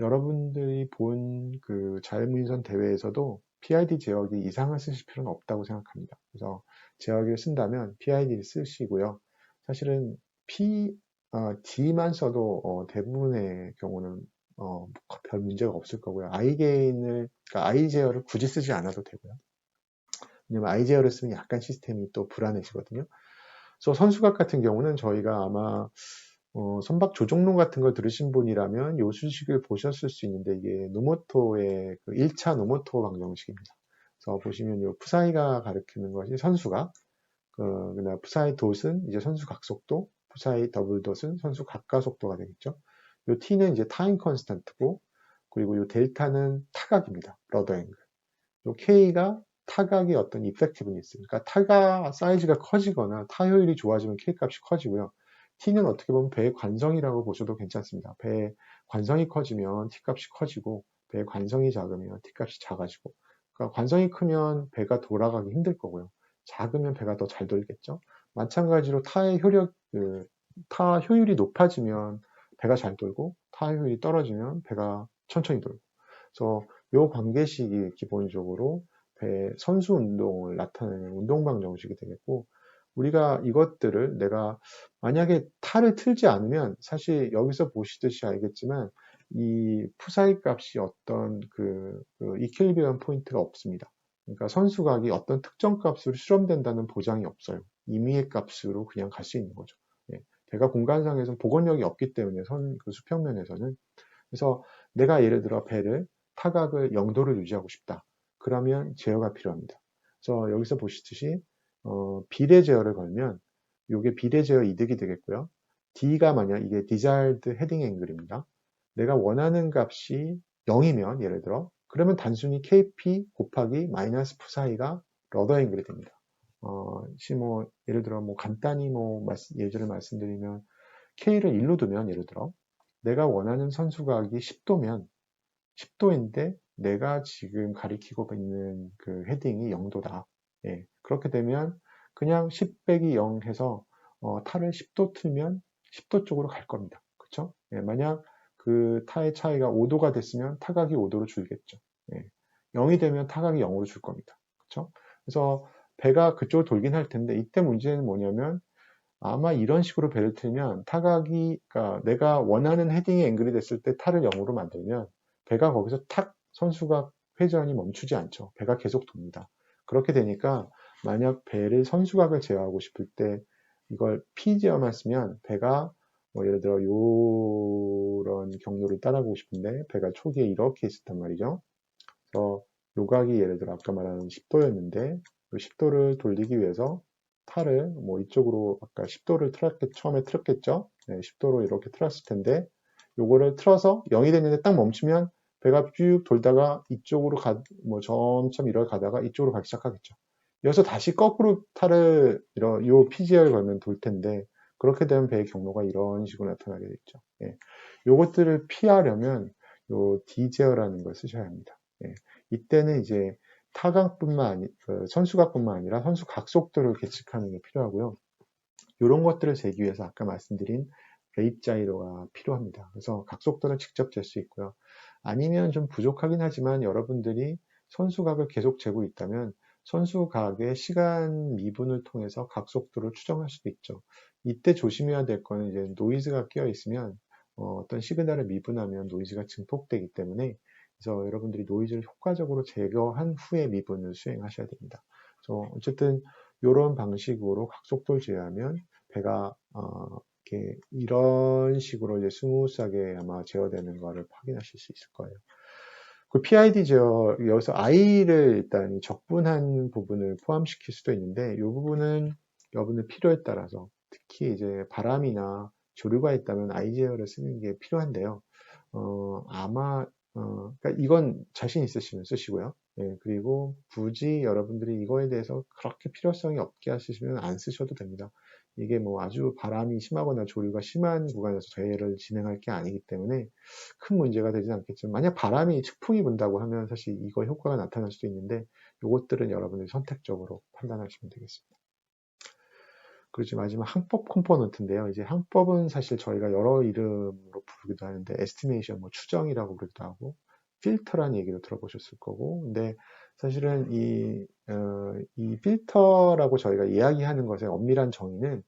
여러분들이 본 그 자율무인선 대회에서도 PID 제어기 이상을 쓰실 필요는 없다고 생각합니다. 그래서 제어기를 쓴다면 PID를 쓰시고요. 사실은 D만 써도 대부분의 경우는 별 문제가 없을 거고요. 그러니까 I 제어를 굳이 쓰지 않아도 되고요. 왜냐면 I 제어를 쓰면 약간 시스템이 또 불안해지거든요. 그래서 선수각 같은 경우는 저희가 아마 선박 조종론 같은 걸 들으신 분이라면 요 수식을 보셨을 수 있는데 이게 노모토의 그 1차 노모토 방정식입니다. 그래서 보시면 요 푸사이가 가리키는 것이 선수각, 그다음 푸사이 돛은 이제 선수 각속도, 푸사이 더블 돛은 선수 각가속도가 되겠죠. 요 t는 이제 타임 컨스턴트고 그리고 요 델타는 타각입니다. 러더 앵글. 요 k가 타각의 어떤 이펙티브니스, 그러니까 타각 사이즈가 커지거나 타효율이 좋아지면 k 값이 커지고요. t는 어떻게 보면 배의 관성이라고 보셔도 괜찮습니다. 배의 관성이 커지면 t 값이 커지고 배의 관성이 작으면 t 값이 작아지고 그러니까 관성이 크면 배가 돌아가기 힘들 거고요. 작으면 배가 더 잘 돌겠죠. 마찬가지로 타 효율이 높아지면 배가 잘 돌고 타 효율이 떨어지면 배가 천천히 돌고 그래서 이 관계식이 기본적으로 배 선수 운동을 나타내는 운동방 정식이 되겠고 우리가 이것들을 내가 만약에 타를 틀지 않으면 사실 여기서 보시듯이 알겠지만 이 푸사이 값이 어떤 이퀄리비엄 포인트가 없습니다. 그러니까 선수각이 어떤 특정 값으로 실험된다는 보장이 없어요. 임의의 값으로 그냥 갈 수 있는 거죠. 예. 배가 공간상에서 복원력이 없기 때문에 수평면에서는 그래서 내가 예를 들어 배를 타각을 0도를 유지하고 싶다. 그러면 제어가 필요합니다. 그래서 여기서 보시듯이 비례 제어를 걸면 이게 비례 제어 이득이 되겠고요. D가 만약 이게 desired heading angle입니다. 내가 원하는 값이 0이면 예를 들어 그러면 단순히 KP 곱하기 마이너스 푸 사이가 러더 앵글이 됩니다. 예를 들어 간단히 예제를 말씀드리면 K를 1로 두면 예를 들어 내가 원하는 선수각이 10도면 10도인데 내가 지금 가리키고 있는 그 헤딩이 0도다. 예, 그렇게 되면 그냥 10 빼기 0 해서 타를 10도 틀면 10도 쪽으로 갈 겁니다. 그렇죠? 예, 만약 그 타의 차이가 5도가 됐으면 타각이 5도로 줄겠죠. 예, 0이 되면 타각이 0으로 줄 겁니다. 그렇죠? 그래서 배가 그쪽으로 돌긴 할 텐데 이때 문제는 뭐냐면 아마 이런 식으로 배를 틀면 그러니까 내가 원하는 헤딩의 앵글이 됐을 때 타를 0으로 만들면 배가 거기서 탁 선수가 회전이 멈추지 않죠. 배가 계속 돕니다. 그렇게 되니까 만약 배를 선수각을 제어하고 싶을 때 이걸 P제어만 쓰면 배가 뭐 예를 들어 요런 경로를 따라가고 싶은데 배가 초기에 이렇게 있었단 말이죠. 그래서 요각이 예를 들어 아까 말한 10도였는데 10도를 돌리기 위해서 팔을 뭐 이쪽으로 아까 10도를 처음에 틀었겠죠. 네, 10도로 이렇게 틀었을 텐데 요거를 틀어서 0이 됐는데 딱 멈추면 배가 쭉 돌다가 이쪽으로 뭐 점점 이렇게 가다가 이쪽으로 가기 시작하겠죠. 여기서 다시 거꾸로 팔을 요 PGR 걸면 돌 텐데 그렇게 되면 배의 경로가 이런 식으로 나타나게 되죠. 예. 요것들을 피하려면 요 D제어라는 걸 쓰셔야 합니다. 예. 이때는 이제 선수각뿐만 아니라 선수 각속도를 계측하는 게 필요하고요. 이런 것들을 재기 위해서 아까 말씀드린 레입 자이로가 필요합니다. 그래서 각속도를 직접 잴 수 있고요. 아니면 좀 부족하긴 하지만 여러분들이 선수각을 계속 재고 있다면 선수각의 시간 미분을 통해서 각속도를 추정할 수도 있죠. 이때 조심해야 될 거는 이제 노이즈가 끼어 있으면 어떤 시그널을 미분하면 노이즈가 증폭되기 때문에 그래서 여러분들이 노이즈를 효과적으로 제거한 후에 미분을 수행하셔야 됩니다. 그래서 어쨌든 이런 방식으로 각속도를 제어하면 배가 이렇게 이런 식으로 이제 스무스하게 아마 제어되는 거를 확인하실 수 있을 거예요. 그 PID 제어 여기서 I를 일단 적분한 부분을 포함시킬 수도 있는데 이 부분은 여러분의 필요에 따라서 특히 이제 바람이나 조류가 있다면 I 제어를 쓰는 게 필요한데요. 아마 그러니까 이건 자신 있으시면 쓰시고요. 예, 그리고 굳이 여러분들이 이거에 대해서 그렇게 필요성이 없게 하시면 안 쓰셔도 됩니다. 이게 뭐 아주 바람이 심하거나 조류가 심한 구간에서 대회를 진행할 게 아니기 때문에 큰 문제가 되진 않겠지만 만약 바람이 측풍이 분다고 하면 사실 이거 효과가 나타날 수도 있는데 이것들은 여러분들이 선택적으로 판단하시면 되겠습니다. 그리고 이제 마지막 항법 컴포넌트인데요. 이제 항법은 사실 저희가 여러 이름으로 부르기도 하는데 에스티메이션, 뭐 추정이라고 부르기도 하고 필터라는 얘기도 들어보셨을 거고 근데 사실은 이 필터라고 저희가 이야기하는 것의 엄밀한 정의는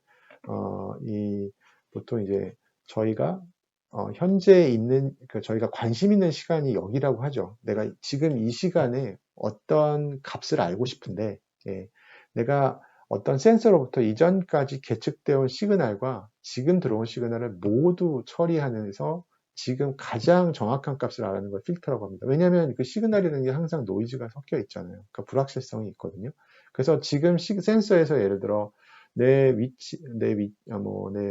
보통 이제 저희가 현재 있는 저희가 관심 있는 시간이 여기라고 하죠. 내가 지금 이 시간에 어떤 값을 알고 싶은데 예, 내가 어떤 센서로부터 이전까지 계측되어 온 시그널과 지금 들어온 시그널을 모두 처리하면서 지금 가장 정확한 값을 알아내는 걸 필터라고 합니다. 왜냐하면 그 시그널이라는 게 항상 노이즈가 섞여 있잖아요. 그러니까 불확실성이 있거든요. 그래서 지금 센서에서 예를 들어 내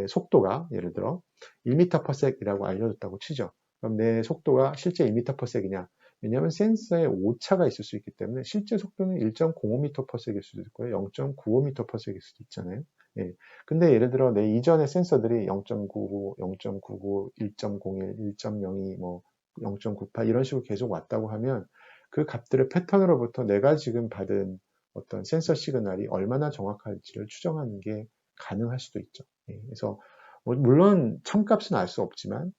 속도가 예를 들어 1m/s이라고 알려줬다고 치죠. 그럼 내 속도가 실제 1m/s이냐? 왜냐하면 센서에 오차가 있을 수 있기 때문에 실제 속도는 1.05m/s일 수도 있고요. 0.95m/s일 수도 있잖아요. 예. 근데 예를 들어 내 이전의 센서들이 0.99, 0.99, 1.01, 1.02, 뭐 0.98 이런 식으로 계속 왔다고 하면 그 값들의 패턴으로부터 내가 지금 받은 어떤 센서 시그널이 얼마나 정확할지를 추정하는 게 가능할 수도 있죠. 예. 그래서 물론 참값은 알 수 없지만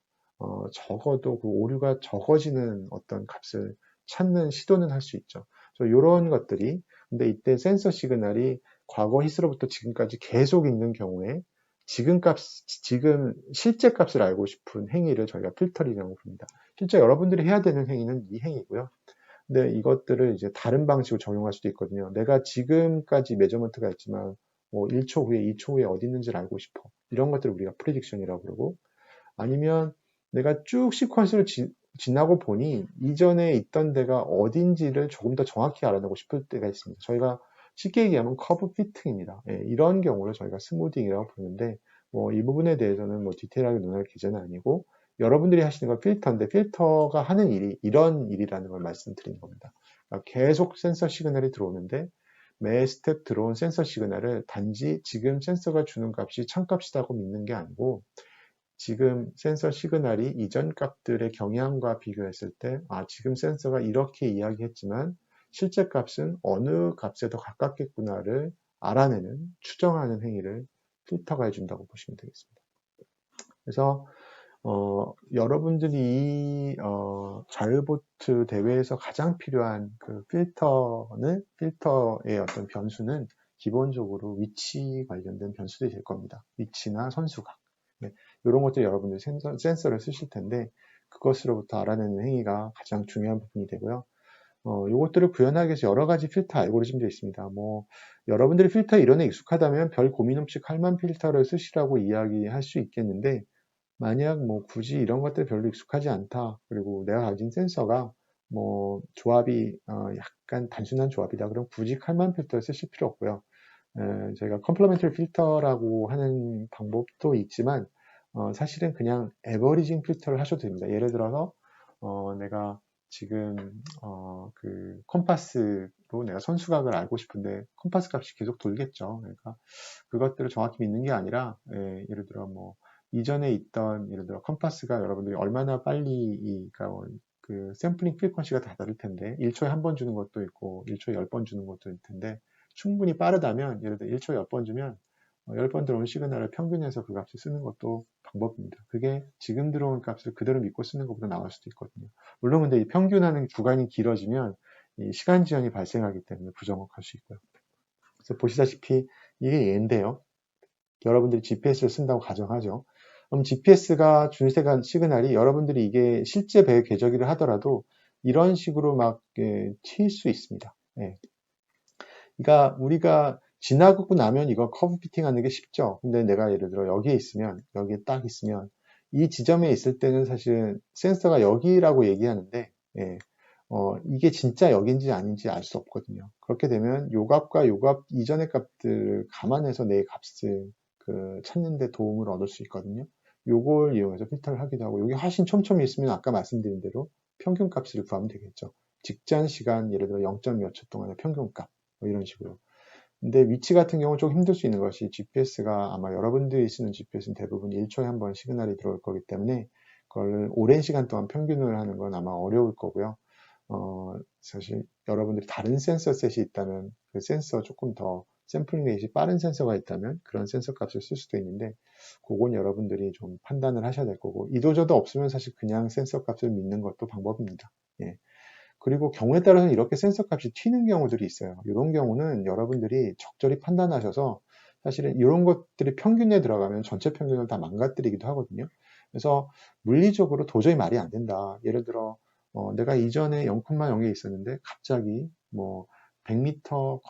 적어도 그 오류가 적어지는 어떤 값을 찾는 시도는 할 수 있죠. 그래서 이런 것들이 근데 이때 센서 시그널이 과거 히스로부터 지금까지 계속 있는 경우에 지금 실제 값을 알고 싶은 행위를 저희가 필터링이라고 부릅니다. 실제 여러분들이 해야 되는 행위는 이 행위고요. 근데 이것들을 이제 다른 방식으로 적용할 수도 있거든요. 내가 지금까지 메저먼트가 있지만 뭐 1초 후에, 2초 후에 어디 있는지를 알고 싶어. 이런 것들을 우리가 프리딕션이라고 그러고 아니면 내가 쭉 시퀀스를 지나고 보니 이전에 있던 데가 어딘지를 조금 더 정확히 알아내고 싶을 때가 있습니다. 저희가 쉽게 얘기하면 커브 피팅입니다. 예, 이런 경우를 저희가 스무딩이라고 부르는데 뭐 이 부분에 대해서는 뭐 디테일하게 논할 기제는 아니고 여러분들이 하시는 건 필터인데 필터가 하는 일이 이런 일이라는 걸 말씀드리는 겁니다. 그러니까 계속 센서 시그널이 들어오는데 매 스텝 들어온 센서 시그널을 단지 지금 센서가 주는 값이 참값이라고 믿는 게 아니고 지금 센서 시그널이 이전 값들의 경향과 비교했을 때, 지금 센서가 이렇게 이야기했지만 실제 값은 어느 값에 더 가깝겠구나를 알아내는, 추정하는 행위를 필터가 해준다고 보시면 되겠습니다. 그래서 여러분들이 자유보트 대회에서 가장 필요한 그 필터의 어떤 변수는 기본적으로 위치 관련된 변수들이 될 겁니다. 위치나 선수각. 네, 이런 것들 여러분들이 센서를 쓰실 텐데 그것으로부터 알아내는 행위가 가장 중요한 부분이 되고요. 요것들을 구현하기 위해서 여러 가지 필터 알고리즘도 있습니다. 뭐, 여러분들이 필터 이론에 익숙하다면 별 고민 없이 칼만 필터를 쓰시라고 이야기할 수 있겠는데, 만약 뭐 굳이 이런 것들 별로 익숙하지 않다. 그리고 내가 가진 센서가 뭐 조합이 약간 단순한 조합이다. 그럼 굳이 칼만 필터를 쓰실 필요 없고요. 저희가 컴플리멘터리 필터라고 하는 방법도 있지만 사실은 그냥 에버리징 필터를 하셔도 됩니다. 예를 들어서 내가 지금 그 컴파스로 내가 선수각을 알고 싶은데 컴파스 값이 계속 돌겠죠. 그러니까 그것들을 정확히 믿는 게 아니라 예를 들어 뭐 이전에 있던 예를 들어 컴파스가 여러분들이 얼마나 빨리 그러니까 그 샘플링 프리퀀시가 다 다를 텐데 1초에 한 번 주는 것도 있고 1초에 10번 주는 것도 있을 텐데 충분히 빠르다면 예를 들어 1초에 10번 주면 10번 들어온 시그널을 평균해서 그 값을 쓰는 것도 방법입니다. 그게 지금 들어온 값을 그대로 믿고 쓰는 것보다 나을 수도 있거든요. 물론 근데 이 평균하는 구간이 길어지면 이 시간 지연이 발생하기 때문에 부정확할 수 있고요. 그래서 보시다시피 이게 얘인데요. 여러분들이 GPS를 쓴다고 가정하죠. 그럼 GPS가 준 시그널이 여러분들이 이게 실제 배의 궤적이를 하더라도 이런 식으로 막 튈 수 있습니다. 예. 그러니까 우리가 지나고 나면 이거 커브 피팅 하는 게 쉽죠. 근데 내가 예를 들어 여기에 있으면, 여기에 딱 있으면, 이 지점에 있을 때는 사실 센서가 여기라고 얘기하는데, 예, 이게 진짜 여기인지 아닌지 알 수 없거든요. 그렇게 되면 요 값과 요 값 이전의 값들을 감안해서 내 값을 찾는 데 도움을 얻을 수 있거든요. 요걸 이용해서 필터를 하기도 하고, 여기 훨씬 촘촘히 있으면 아까 말씀드린 대로 평균 값을 구하면 되겠죠. 직전 시간, 예를 들어 0. 몇 초 동안의 평균 값, 뭐 이런 식으로. 근데 위치 같은 경우는 좀 힘들 수 있는 것이 GPS가 아마 여러분들이 쓰는 GPS는 대부분 1초에 한 번 시그널이 들어올 거기 때문에 그걸 오랜 시간 동안 평균을 하는 건 아마 어려울 거고요. 사실 여러분들이 다른 센서 셋이 있다면 그 센서 조금 더 샘플링 레이트이 빠른 센서가 있다면 그런 센서 값을 쓸 수도 있는데 그건 여러분들이 좀 판단을 하셔야 될 거고 이도저도 없으면 사실 그냥 센서 값을 믿는 것도 방법입니다. 예. 그리고 경우에 따라서는 이렇게 센서 값이 튀는 경우들이 있어요. 이런 경우는 여러분들이 적절히 판단하셔서 사실은 이런 것들이 평균에 들어가면 전체 평균을 다 망가뜨리기도 하거든요. 그래서 물리적으로 도저히 말이 안 된다. 예를 들어 내가 이전에 0,0에 있었는데 갑자기 뭐 100m,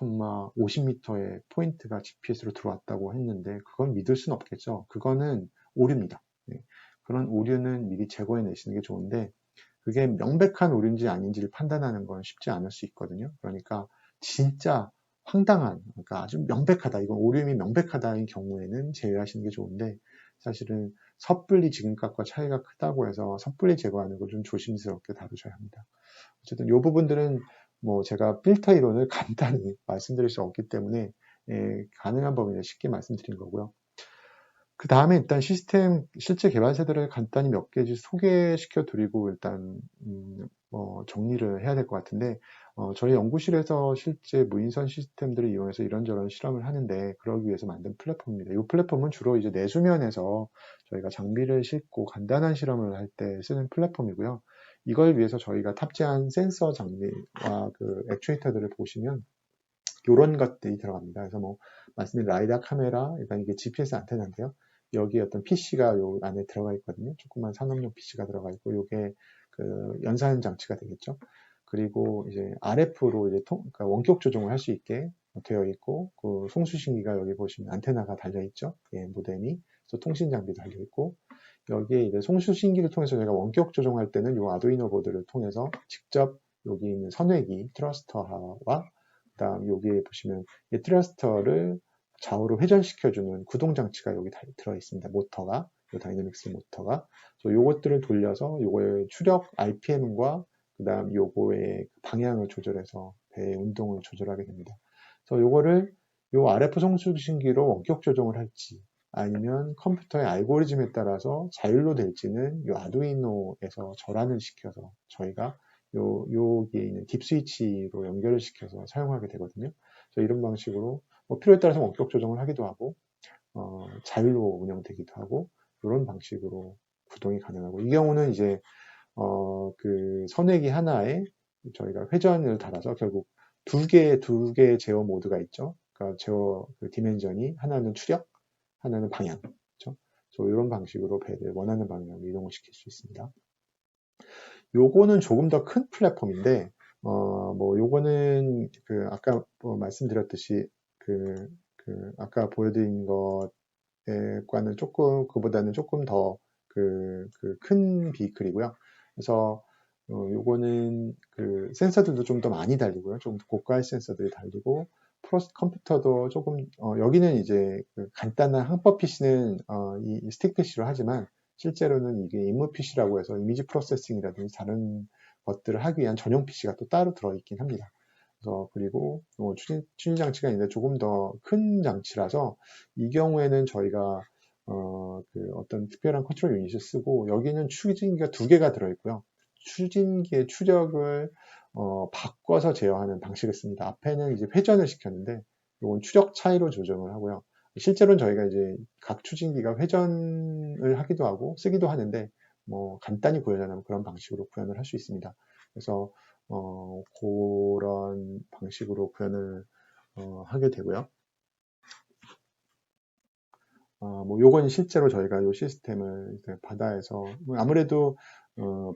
50m의 포인트가 GPS로 들어왔다고 했는데 그건 믿을 수는 없겠죠. 그거는 오류입니다. 네. 그런 오류는 미리 제거해 내시는 게 좋은데 그게 명백한 오류인지 아닌지를 판단하는 건 쉽지 않을 수 있거든요. 그러니까 진짜 황당한, 그러니까 아주 명백하다, 이건 오류임이 명백하다인 경우에는 제외하시는 게 좋은데 사실은 섣불리 지금값과 차이가 크다고 해서 섣불리 제거하는 걸 좀 조심스럽게 다루셔야 합니다. 어쨌든 이 부분들은 뭐 제가 필터 이론을 간단히 말씀드릴 수 없기 때문에 가능한 범위에 쉽게 말씀드린 거고요. 그 다음에 일단 시스템 실제 개발 세대를 간단히 몇 개 소개시켜 드리고 일단 정리를 해야 될 것 같은데 저희 연구실에서 실제 무인선 시스템들을 이용해서 이런저런 실험을 하는데 그러기 위해서 만든 플랫폼입니다. 이 플랫폼은 주로 이제 내수면에서 저희가 장비를 싣고 간단한 실험을 할 때 쓰는 플랫폼이고요. 이걸 위해서 저희가 탑재한 센서 장비와 그 액추에이터들을 보시면 이런 것들이 들어갑니다. 그래서 뭐 말씀드린 라이다 카메라, 일단 이게 GPS 안테나인데요. 여기 어떤 PC가 요 안에 들어가 있거든요. 조그만 산업용 PC가 들어가 있고, 요게 그 연산 장치가 되겠죠. 그리고 이제 RF로 이제 그러니까 원격 조정을 할 수 있게 되어 있고, 그 송수신기가 여기 보시면 안테나가 달려 있죠. 예, 모뎀이. 또 통신 장비도 달려 있고, 여기에 이제 송수신기를 통해서 저희가 원격 조정할 때는 요 아두이노 보드를 통해서 직접 여기 있는 선회기 트러스터와 그다음 여기에 보시면 이 트러스터를 좌우로 회전시켜주는 구동 장치가 여기 들어 있습니다. 모터가 이 다이내믹스 모터가 요것들을 돌려서 요거의 추력 RPM과 그다음 요거의 방향을 조절해서 배의 운동을 조절하게 됩니다. 그래서 요거를 요 RF 송수신기로 원격 조정을 할지 아니면 컴퓨터의 알고리즘에 따라서 자율로 될지는 요 아두이노에서 전환을 시켜서 저희가 여기에 있는 딥 스위치로 연결을 시켜서 사용하게 되거든요. 그래서 이런 방식으로 필요에 따라서 원격 조정을 하기도 하고 자율로 운영되기도 하고 이런 방식으로 구동이 가능하고 이 경우는 이제 그 선회기 하나에 저희가 회전을 달아서 결국 두 개의 제어 모드가 있죠. 그러니까 제어 그 디멘전이 하나는 추력, 하나는 방향. 그렇죠? 이런 방식으로 배를 원하는 방향으로 이동을 시킬 수 있습니다. 요거는 조금 더 큰 플랫폼인데 뭐 요거는 아까 말씀드렸듯이 아까 보여드린 것과는 그보다는 조금 더 큰 비클이고요. 그래서 요거는 센서들도 좀 더 많이 달리고요. 좀 고가의 센서들이 달리고 컴퓨터도 조금 여기는 이제 간단한 항법 PC는 이 스틱 PC로 하지만 실제로는 이게 임무 PC라고 해서 이미지 프로세싱이라든지 다른 것들을 하기 위한 전용 PC가 또 따로 들어있긴 합니다. 그리고 추진 장치가 있는데 조금 더 큰 장치라서 이 경우에는 저희가 어떤 특별한 컨트롤 유닛을 쓰고 여기는 추진기가 2개가 들어있고요. 추진기의 추적을 바꿔서 제어하는 방식을 씁니다. 앞에는 이제 회전을 시켰는데 이건 추적 차이로 조정을 하고요. 실제로는 저희가 이제 각 추진기가 회전을 하기도 하고 쓰기도 하는데 간단히 구현하면 그런 방식으로 구현을 할 수 있습니다. 그래서 그런 방식으로 구현을 하게 되고요. 요건 실제로 저희가 이 시스템을 바다에서 아무래도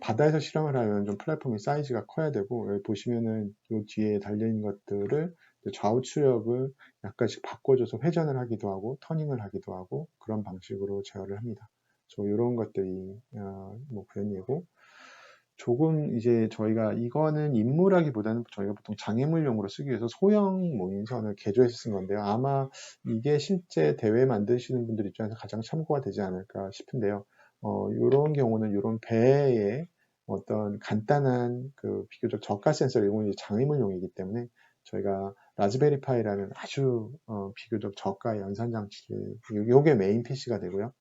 바다에서 실험을 하면 좀 플랫폼이 사이즈가 커야 되고 여기 보시면은 이 뒤에 달려있는 것들을 좌우 추력을 약간씩 바꿔줘서 회전을 하기도 하고 터닝을 하기도 하고 그런 방식으로 제어를 합니다. 이런 것들이 구현이고 조금 이제 저희가 이거는 인물하기보다는 저희가 보통 장애물용으로 쓰기 위해서 소형 모인선을 개조해서 쓴 건데요. 아마 이게 실제 대회 만드시는 분들 입장에서 가장 참고가 되지 않을까 싶은데요. 이런 경우는 이런 배에 어떤 간단한 비교적 저가 센서를 이용한 장애물용이기 때문에 저희가 라즈베리 파이라는 아주 비교적 저가의 연산 장치를 요게 메인 PC가 되고요.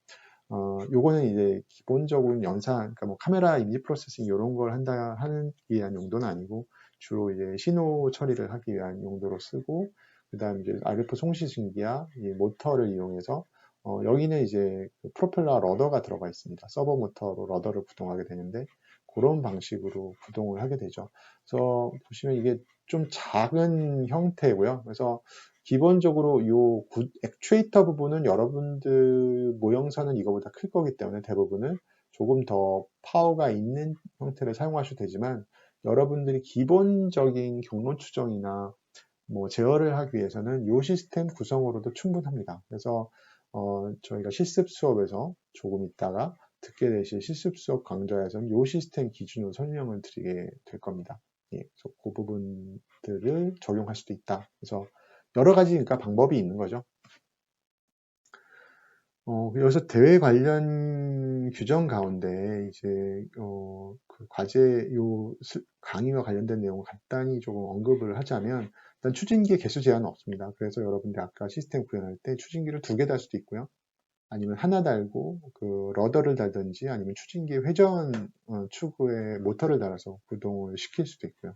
요거는 이제 기본적으로 그러니까 카메라 이미지 프로세싱 이런 걸 하기 위한 용도는 아니고 주로 이제 신호 처리를 하기 위한 용도로 쓰고 그다음 이제 RF 송시신기와 이 모터를 이용해서 여기는 이제 프로펠러 러더가 들어가 있습니다. 서버 모터로 러더를 구동하게 되는데 그런 방식으로 구동을 하게 되죠. 그래서 보시면 이게 좀 작은 형태고요. 그래서 기본적으로 요 액추에이터 부분은 여러분들 모형선은 이거보다 클 거기 때문에 대부분은 조금 더 파워가 있는 형태를 사용하셔도 되지만 여러분들이 기본적인 경로 추정이나 제어를 하기 위해서는 이 시스템 구성으로도 충분합니다. 그래서 저희가 실습 수업에서 조금 있다가 듣게 되실 실습 수업 강좌에서는 이 시스템 기준으로 설명을 드리게 될 겁니다. 예, 그래서 그 부분들을 적용할 수도 있다. 그래서 여러 가지 그러니까 방법이 있는 거죠. 여기서 대회 관련 규정 가운데 이제 과제 강의와 관련된 내용을 간단히 조금 언급을 하자면 일단 추진기의 개수 제한은 없습니다. 그래서 여러분들이 아까 시스템 구현할 때 추진기를 2개 달 수도 있고요. 아니면 하나 달고 러더를 달든지 아니면 추진기 회전 추구에 모터를 달아서 구동을 시킬 수도 있고요.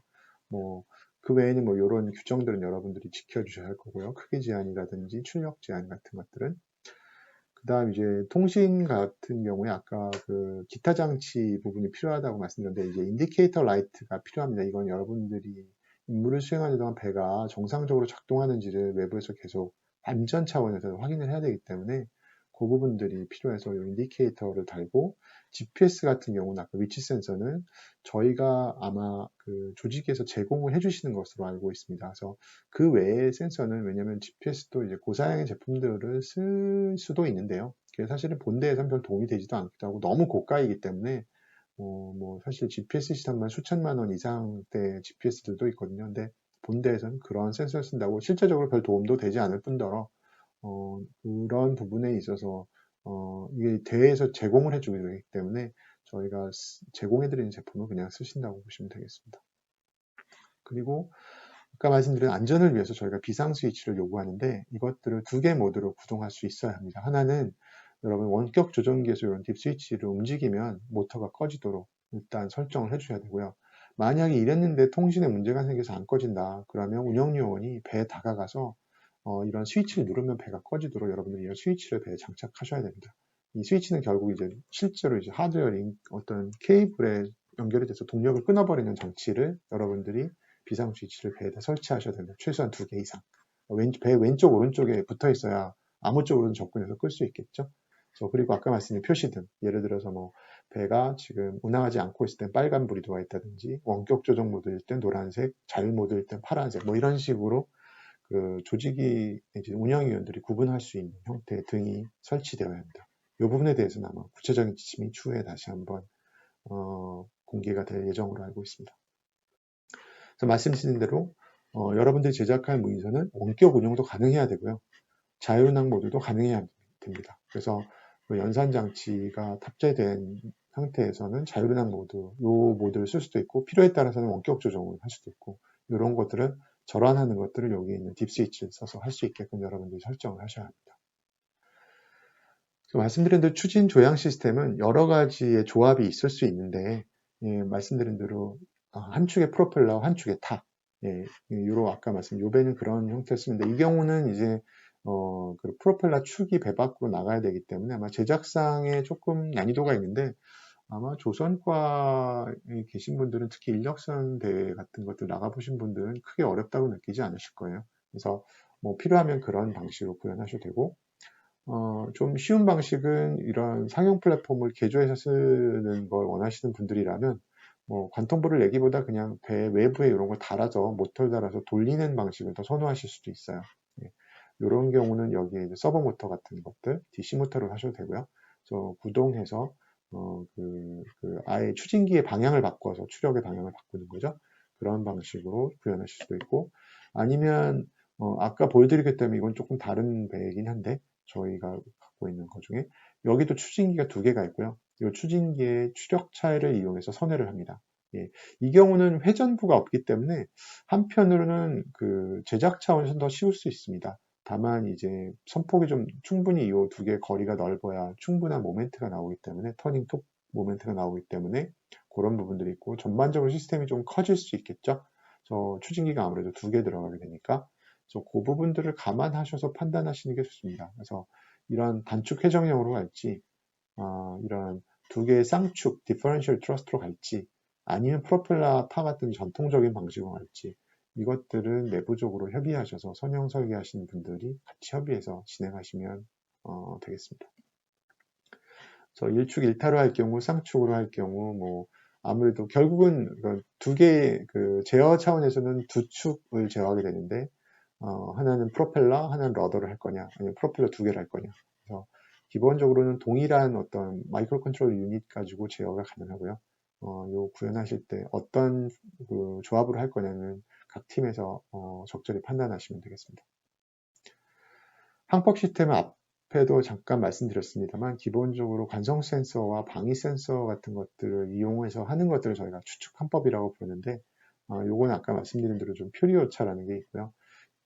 그 외에는 이런 규정들은 여러분들이 지켜주셔야 할 거고요. 크기 제한이라든지 출력 제한 같은 것들은 그다음 이제 통신 같은 경우에 아까 기타 장치 부분이 필요하다고 말씀드렸는데 이제 인디케이터 라이트가 필요합니다. 이건 여러분들이 임무를 수행하는 동안 배가 정상적으로 작동하는지를 외부에서 계속 안전 차원에서 확인을 해야 되기 때문에 그 부분들이 필요해서 이 인디케이터를 달고 GPS 같은 경우는 아까 위치 센서는 저희가 아마 조직에서 제공을 해주시는 것으로 알고 있습니다. 그래서 그 외의 센서는 왜냐하면 GPS도 이제 고사양의 제품들을 쓸 수도 있는데요. 그게 사실은 본대에선 별 도움이 되지도 않기도 하고 너무 고가이기 때문에 사실 GPS 시스템만 수천만 원 이상대 GPS들도 있거든요. 근데 본대에서는 그런 센서를 쓴다고 실제적으로 별 도움도 되지 않을 뿐더러 그런 부분에 있어서 이게 대회에서 제공을 해주기 때문에 저희가 제공해드리는 제품을 그냥 쓰신다고 보시면 되겠습니다. 그리고 아까 말씀드린 안전을 위해서 저희가 비상 스위치를 요구하는데 이것들을 2개 모드로 구동할 수 있어야 합니다. 하나는 여러분 원격 조정기에서 이런 딥 스위치를 움직이면 모터가 꺼지도록 일단 설정을 해주셔야 되고요. 만약에 이랬는데 통신에 문제가 생겨서 안 꺼진다. 그러면 운영요원이 배에 다가가서 이런 스위치를 누르면 배가 꺼지도록 여러분들이 이 스위치를 배에 장착하셔야 됩니다. 이 스위치는 결국 이제 실제로 이제 하드웨어 어떤 케이블에 연결이 돼서 동력을 끊어버리는 장치를 여러분들이 비상 스위치를 배에다 설치하셔야 됩니다. 최소한 2개 이상. 배 왼쪽 오른쪽에 붙어 있어야 아무 쪽으로든 접근해서 끌 수 있겠죠. 그리고 아까 말씀드린 표시등, 예를 들어서 배가 지금 운항하지 않고 있을 땐 빨간불이 들어와 있다든지, 원격 조정 모드일 땐 노란색, 자율 모드일 땐 파란색, 뭐 이런 식으로 그 조직이 이제 운영위원들이 구분할 수 있는 형태의 등이 설치되어야 합니다. 이 부분에 대해서는 아마 구체적인 지침이 추후에 다시 한번 공개가 될 예정으로 알고 있습니다. 그래서 말씀드린 대로 여러분들이 제작할 무인선은 원격 운영도 가능해야 되고요. 자율운항 모드도 가능해야 됩니다. 그래서 그 연산 장치가 탑재된 상태에서는 자율운항 모드, 이 모드를 쓸 수도 있고 필요에 따라서는 원격 조정을 할 수도 있고 이런 것들은 절환하는 것들을 여기 있는 딥 스위치를 써서 할 수 있게끔 여러분들이 설정을 하셔야 합니다. 말씀드린 대로 추진 조향 시스템은 여러 가지의 조합이 있을 수 있는데 말씀드린 대로 한 축의 프로펠러, 한 축의 탑, 요로 아까 말씀 요배는 그런 형태였습니다. 이 경우는 이제 그 프로펠러 축이 배 밖으로 나가야 되기 때문에 아마 제작상에 조금 난이도가 있는데 아마 조선과에 계신 분들은 특히 인력선 대회 같은 것들 나가보신 분들은 크게 어렵다고 느끼지 않으실 거예요. 그래서 뭐 필요하면 그런 방식으로 구현하셔도 되고 좀 쉬운 방식은 이런 상용 플랫폼을 개조해서 쓰는 걸 원하시는 분들이라면 뭐 관통부를 내기보다 그냥 배 외부에 이런 걸 달아서 모터를 달아서 돌리는 방식을 더 선호하실 수도 있어요. 이런 경우는 여기에 이제 서버 모터 같은 것들, DC 모터를 하셔도 되고요. 그래서 구동해서 아예 추진기의 방향을 바꿔서 추력의 방향을 바꾸는 거죠. 그런 방식으로 구현하실 수도 있고 아니면 아까 보여드리기 때문에 이건 조금 다른 배이긴 한데 저희가 갖고 있는 것 중에 여기도 추진기가 두 개가 있고요. 이 추진기의 추력 차이를 이용해서 선회를 합니다. 이 경우는 회전부가 없기 때문에 한편으로는 그 제작 차원에서 더 쉬울 수 있습니다. 다만 이제 선폭이 좀 충분히 이 두 개의 거리가 넓어야 충분한 모멘트가 나오기 때문에 터닝 톱 모멘트가 나오기 때문에 그런 부분들이 있고 전반적으로 시스템이 좀 커질 수 있겠죠. 추진기가 아무래도 두 개 들어가게 되니까 그 부분들을 감안하셔서 판단하시는 게 좋습니다. 그래서 이런 단축 회전형으로 갈지 이런 두 개의 쌍축 디퍼런셜 트러스트로 갈지 아니면 프로펠러 타 같은 전통적인 방식으로 갈지 이것들은 내부적으로 협의하셔서 선형 설계하시는 분들이 같이 협의해서 진행하시면 되겠습니다. 그래서 1축 1타로 할 경우, 쌍축으로 할 경우, 뭐 아무래도 결국은 두 개의 그 제어 차원에서는 두 축을 제어하게 되는데 하나는 프로펠러, 하나는 러더를 할 거냐, 아니면 프로펠러 두 개를 할 거냐. 그래서 기본적으로는 동일한 어떤 마이크로 컨트롤 유닛 가지고 제어가 가능하고요. 요 구현하실 때 어떤 그 조합으로 할 거냐는 각 팀에서 적절히 판단하시면 되겠습니다. 항법 시스템은 앞에도 잠깐 말씀드렸습니다만 기본적으로 관성 센서와 방위 센서 같은 것들을 이용해서 하는 것들을 저희가 추측 항법이라고 부르는데 요건 아까 말씀드린 대로 좀 표리오차라는 게 있고요.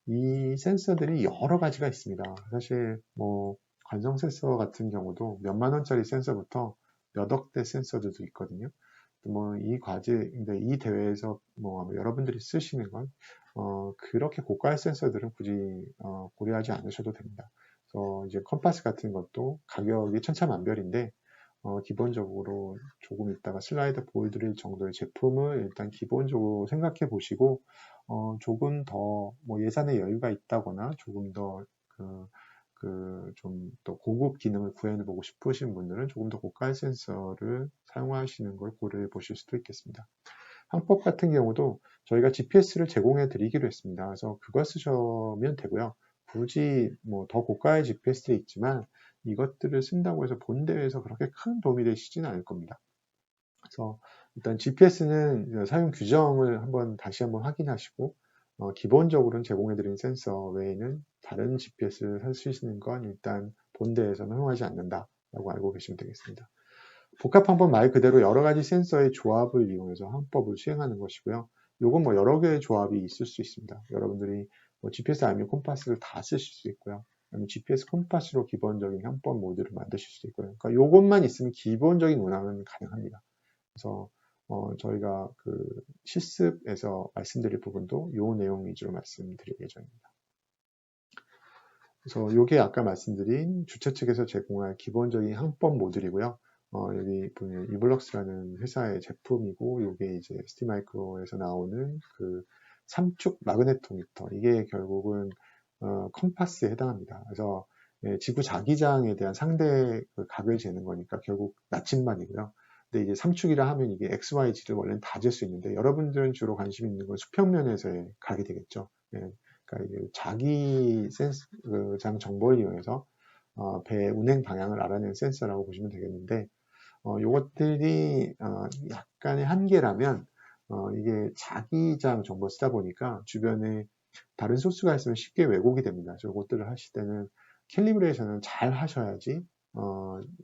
이 센서들이 여러 가지가 있습니다. 사실 뭐 관성 센서 같은 경우도 몇만 원짜리 센서부터 몇 억대 센서들도 있거든요. 뭐 이 과제, 이 대회에서 뭐 여러분들이 쓰시는 건 그렇게 고가의 센서들은 굳이 고려하지 않으셔도 됩니다. 그래서 이제 컴파스 같은 것도 가격이 천차만별인데 기본적으로 조금 이따가 슬라이드 보여드릴 정도의 제품을 일단 기본적으로 생각해 보시고 조금 더 뭐 예산에 여유가 있다거나 조금 더 좀 더 고급 기능을 구현해 보고 싶으신 분들은 조금 더 고가의 센서를 사용하시는 걸 고려해 보실 수도 있겠습니다. 항법 같은 경우도 저희가 GPS를 제공해 드리기로 했습니다. 그래서 그걸 쓰시면 되고요. 굳이 뭐 더 고가의 GPS도 있지만 이것들을 쓴다고 해서 본 대회에서 그렇게 큰 도움이 되시지는 않을 겁니다. 그래서 일단 GPS는 사용 규정을 다시 한번 확인하시고 기본적으로는 제공해드린 센서 외에는 다른 GPS를 살 수 있는 건 일단 본대에서는 허용하지 않는다라고 알고 계시면 되겠습니다. 복합 항법 말 그대로 여러 가지 센서의 조합을 이용해서 항법을 수행하는 것이고요. 요건 뭐 여러 개의 조합이 있을 수 있습니다. 여러분들이 뭐 GPS 아니면 콤파스를 다 쓰실 수 있고요. 아니면 GPS 콤파스로 기본적인 항법 모드를 만드실 수 있고요. 그러니까 요것만 있으면 기본적인 운항은 가능합니다. 그래서 저희가 그 실습에서 말씀드릴 부분도 요 내용 위주로 말씀드릴 예정입니다. 그래서 요게 아까 말씀드린 주최 측에서 제공할 기본적인 항법 모듈이고요. 여기 보면 이블럭스라는 회사의 제품이고 요게 이제 ST마이크로에서 나오는 그 3축 마그네토미터 이게 결국은 컴파스에 해당합니다. 그래서 지구 자기장에 대한 상대 그 각을 재는 거니까 결국 나침반이고요. 근데 이게 삼축이라 하면 이게 X, Y, Z를 원래는 다 잴 수 있는데 여러분들은 주로 관심 있는 건 수평면에서 가게 되겠죠. 예, 그러니까 이게 자기 센서장 정보를 이용해서 배 운행 방향을 알아내는 센서라고 보시면 되겠는데 요것들이 약간의 한계라면 이게 자기장 정보 쓰다 보니까 주변에 다른 소스가 있으면 쉽게 왜곡이 됩니다. 그래서 이것들을 하실 때는 캘리브레이션을 잘 하셔야지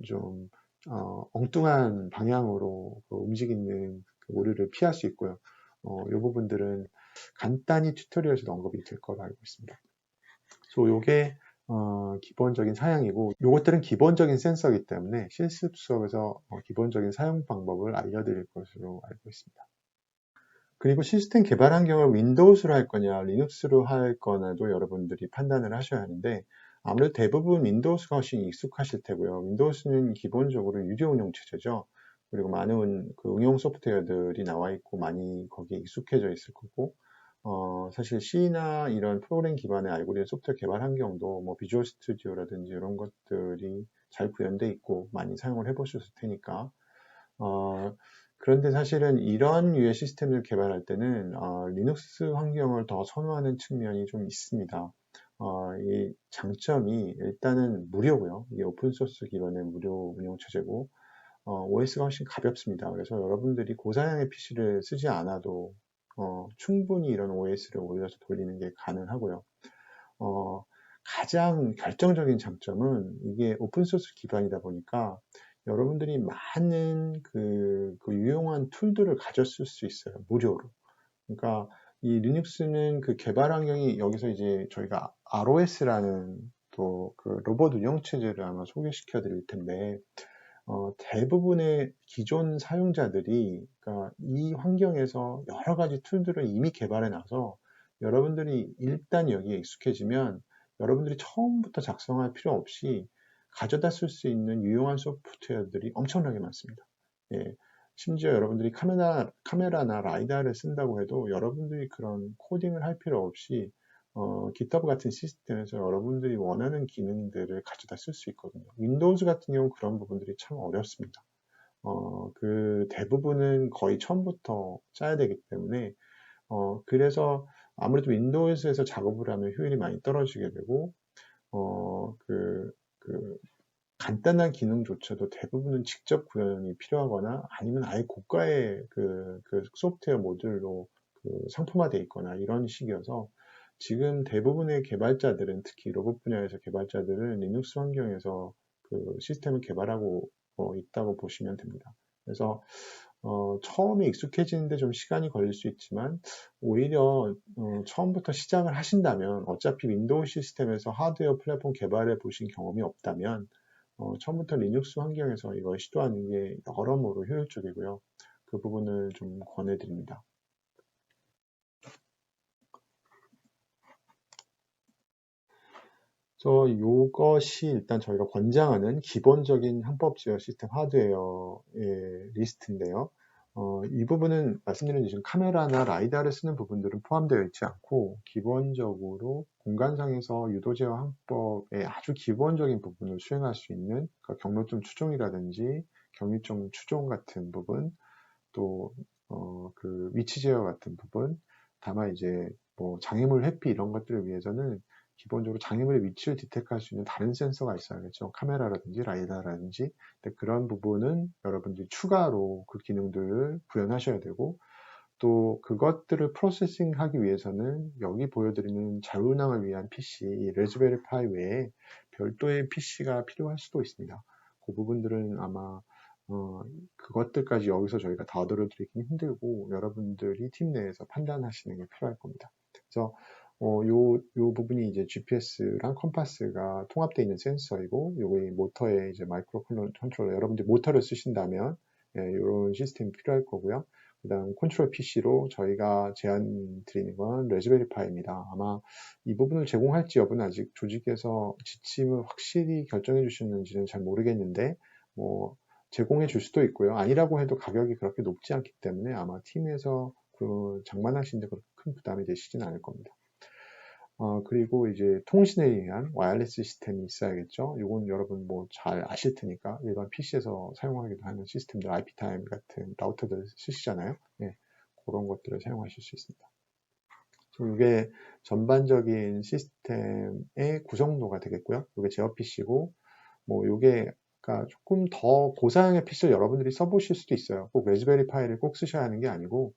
좀 엉뚱한 방향으로 움직이는 그 오류를 피할 수 있고요. 이 부분들은 간단히 튜토리얼에서도 언급이 될 거로 알고 있습니다. 그래서 요게 기본적인 사양이고 요것들은 기본적인 센서이기 때문에 실습 수업에서 기본적인 사용 방법을 알려드릴 것으로 알고 있습니다. 그리고 시스템 개발 환경을 윈도우스로 할 거냐 리눅스로 할 거냐도 여러분들이 판단을 하셔야 하는데 아무래도 대부분 윈도우스가 훨씬 익숙하실 테고요. 윈도우스는 기본적으로 유료 운영 체제죠. 그리고 많은 그 응용 소프트웨어들이 나와 있고 많이 거기에 익숙해져 있을 거고 사실 C나 이런 프로그램 기반의 알고리즘 소프트웨어 개발 환경도 뭐 비주얼 스튜디오라든지 이런 것들이 잘 구현되어 있고 많이 사용을 해보셨을 테니까 그런데 사실은 이런 류의 시스템을 개발할 때는 리눅스 환경을 더 선호하는 측면이 좀 있습니다. 이 장점이 일단은 무료고요. 이게 오픈소스 기반의 무료 운영 체제고 OS가 훨씬 가볍습니다. 그래서 여러분들이 고사양의 PC를 쓰지 않아도 충분히 이런 OS를 올려서 돌리는 게 가능하고요. 가장 결정적인 장점은 이게 오픈소스 기반이다 보니까 여러분들이 많은 그 유용한 툴들을 가졌을 수 있어요. 무료로. 그러니까 이 리눅스는 그 개발 환경이 여기서 이제 저희가 ROS라는 또 그 로봇 운영 체제를 아마 소개시켜 드릴 텐데 대부분의 기존 사용자들이 그러니까 이 환경에서 여러 가지 툴들을 이미 개발해 놔서 여러분들이 일단 여기에 익숙해지면 여러분들이 처음부터 작성할 필요 없이 가져다 쓸 수 있는 유용한 소프트웨어들이 엄청나게 많습니다. 예, 심지어 여러분들이 카메라나 라이다를 쓴다고 해도 여러분들이 그런 코딩을 할 필요 없이 GitHub 같은 시스템에서 여러분들이 원하는 기능들을 가져다 쓸 수 있거든요. 윈도우즈 같은 경우는 그런 부분들이 참 어렵습니다. 그 대부분은 거의 처음부터 짜야 되기 때문에 그래서 아무래도 윈도우즈에서 작업을 하면 효율이 많이 떨어지게 되고 그 간단한 기능조차도 대부분은 직접 구현이 필요하거나 아니면 아예 고가의 그 소프트웨어 모듈로 상품화되어 있거나 이런 식이어서 지금 대부분의 개발자들은 특히 로봇 분야에서 개발자들은 리눅스 환경에서 그 시스템을 개발하고 있다고 보시면 됩니다. 그래서 처음에 익숙해지는데 좀 시간이 걸릴 수 있지만 오히려 처음부터 시작을 하신다면 어차피 윈도우 시스템에서 하드웨어 플랫폼 개발해 보신 경험이 없다면 처음부터 리눅스 환경에서 이걸 시도하는 게 여러모로 효율적이고요. 그 부분을 좀 권해드립니다. 이것이 일단 저희가 권장하는 기본적인 항법 제어 시스템 하드웨어의 리스트인데요. 이 부분은 말씀드린 지금 카메라나 라이다를 쓰는 부분들은 포함되어 있지 않고 기본적으로 공간상에서 유도 제어 항법의 아주 기본적인 부분을 수행할 수 있는 그러니까 경로점 추종이라든지 경위점 추종 같은 부분 또 그 위치 제어 같은 부분 다만 이제 뭐 장애물 회피 이런 것들을 위해서는 기본적으로 장애물의 위치를 디텍트할 수 있는 다른 센서가 있어야겠죠. 카메라라든지 라이다라든지. 근데 그런 부분은 여러분들이 추가로 그 기능들을 구현하셔야 되고 또 그것들을 프로세싱하기 위해서는 여기 보여드리는 자율운항을 위한 PC, 레즈베리 파이 외에 별도의 PC가 필요할 수도 있습니다. 그 부분들은 아마 그것들까지 여기서 저희가 다 다뤄드리긴 힘들고 여러분들이 팀 내에서 판단하시는 게 필요할 겁니다. 그래서 요 부분이 이제 GPS랑 컴파스가 통합되어 있는 센서이고, 요게 모터에 이제 마이크로 컨트롤러, 여러분들이 모터를 쓰신다면, 이런 시스템이 필요할 거고요. 그 다음 컨트롤 PC로 저희가 제안 드리는 건 레즈베리 파이입니다. 아마 이 부분을 제공할지 여부는 아직 조직에서 지침을 확실히 결정해 주셨는지는 잘 모르겠는데, 뭐, 제공해 줄 수도 있고요. 아니라고 해도 가격이 그렇게 높지 않기 때문에 아마 팀에서 그 장만하시는데 그렇게 큰 부담이 되시진 않을 겁니다. 그리고 이제 통신에 의한 와이어리스 시스템이 있어야겠죠. 이건 여러분 뭐 잘 아실 테니까 일반 PC에서 사용하기도 하는 시스템들, IP타임 같은 라우터들 쓰시잖아요. 예, 그런 것들을 사용하실 수 있습니다. 이게 전반적인 시스템의 구성도가 되겠고요. 이게 제어 PC고, 뭐 요게 조금 더 고사양의 PC를 여러분들이 써보실 수도 있어요. 꼭 레즈베리 파이를 꼭 쓰셔야 하는 게 아니고,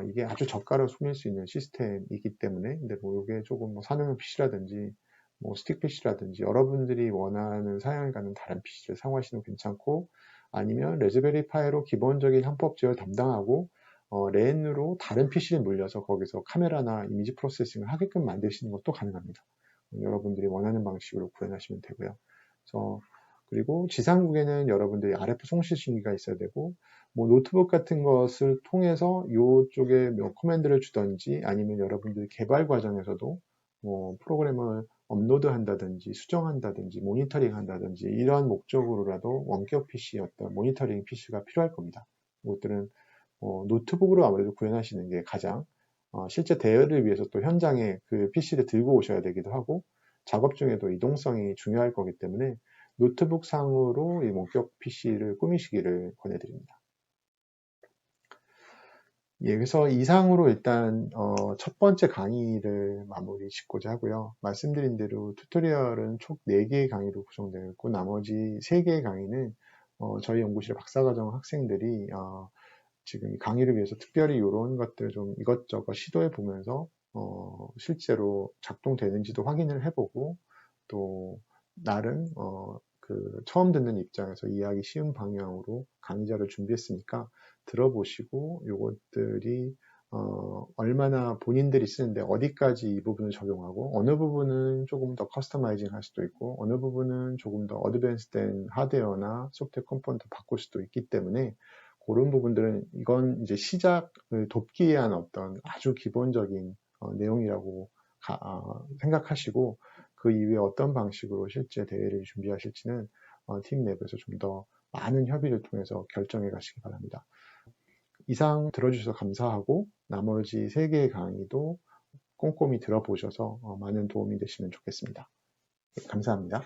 이게 아주 저가로 숨길 수 있는 시스템이기 때문에, 근데 뭐 이게 조금 뭐 산업용 PC라든지, 뭐 스틱 PC라든지 여러분들이 원하는 사양을 갖는 다른 PC를 사용하시는 게 괜찮고, 아니면 레즈베리 파이로 기본적인 항법 제어를 담당하고, 랜으로 다른 PC를 물려서 거기서 카메라나 이미지 프로세싱을 하게끔 만드시는 것도 가능합니다. 여러분들이 원하는 방식으로 구현하시면 되고요. 그리고 지상국에는 여러분들이 RF 송실신기가 있어야 되고, 뭐 노트북 같은 것을 통해서 이쪽에 뭐 커맨드를 주든지 아니면 여러분들 개발 과정에서도 뭐 프로그램을 업로드 한다든지 수정한다든지 모니터링 한다든지 이러한 목적으로라도 원격 PC 어떤 모니터링 PC가 필요할 겁니다. 이것들은 노트북으로 아무래도 구현하시는 게 가장 실제 대여를 위해서 또 현장에 그 PC를 들고 오셔야 되기도 하고 작업 중에도 이동성이 중요할 거기 때문에 노트북 상으로 이 원격 PC를 꾸미시기를 권해드립니다. 예, 그래서 이상으로 일단 첫 번째 강의를 마무리 짓고자 하고요. 말씀드린 대로 튜토리얼은 총 4개의 강의로 구성되어 있고 나머지 3개의 강의는 저희 연구실의 박사과정 학생들이 지금 강의를 위해서 특별히 이런 것들 좀 이것저것 시도해 보면서 실제로 작동되는지도 확인을 해보고 또 나름 처음 듣는 입장에서 이해하기 쉬운 방향으로 강의자를 준비했으니까 들어보시고 이것들이 얼마나 본인들이 쓰는데 어디까지 이 부분을 적용하고 어느 부분은 조금 더 커스터마이징 할 수도 있고 어느 부분은 조금 더 어드밴스된 하드웨어나 소프트웨어 컴포넌트 바꿀 수도 있기 때문에 그런 부분들은 이건 이제 시작을 돕기 위한 어떤 아주 기본적인 내용이라고 생각하시고 그 이후에 어떤 방식으로 실제 대회를 준비하실지는 팀 내부에서 좀 더 많은 협의를 통해서 결정해 가시기 바랍니다. 이상 들어주셔서 감사하고 나머지 3개의 강의도 꼼꼼히 들어보셔서 많은 도움이 되시면 좋겠습니다. 감사합니다.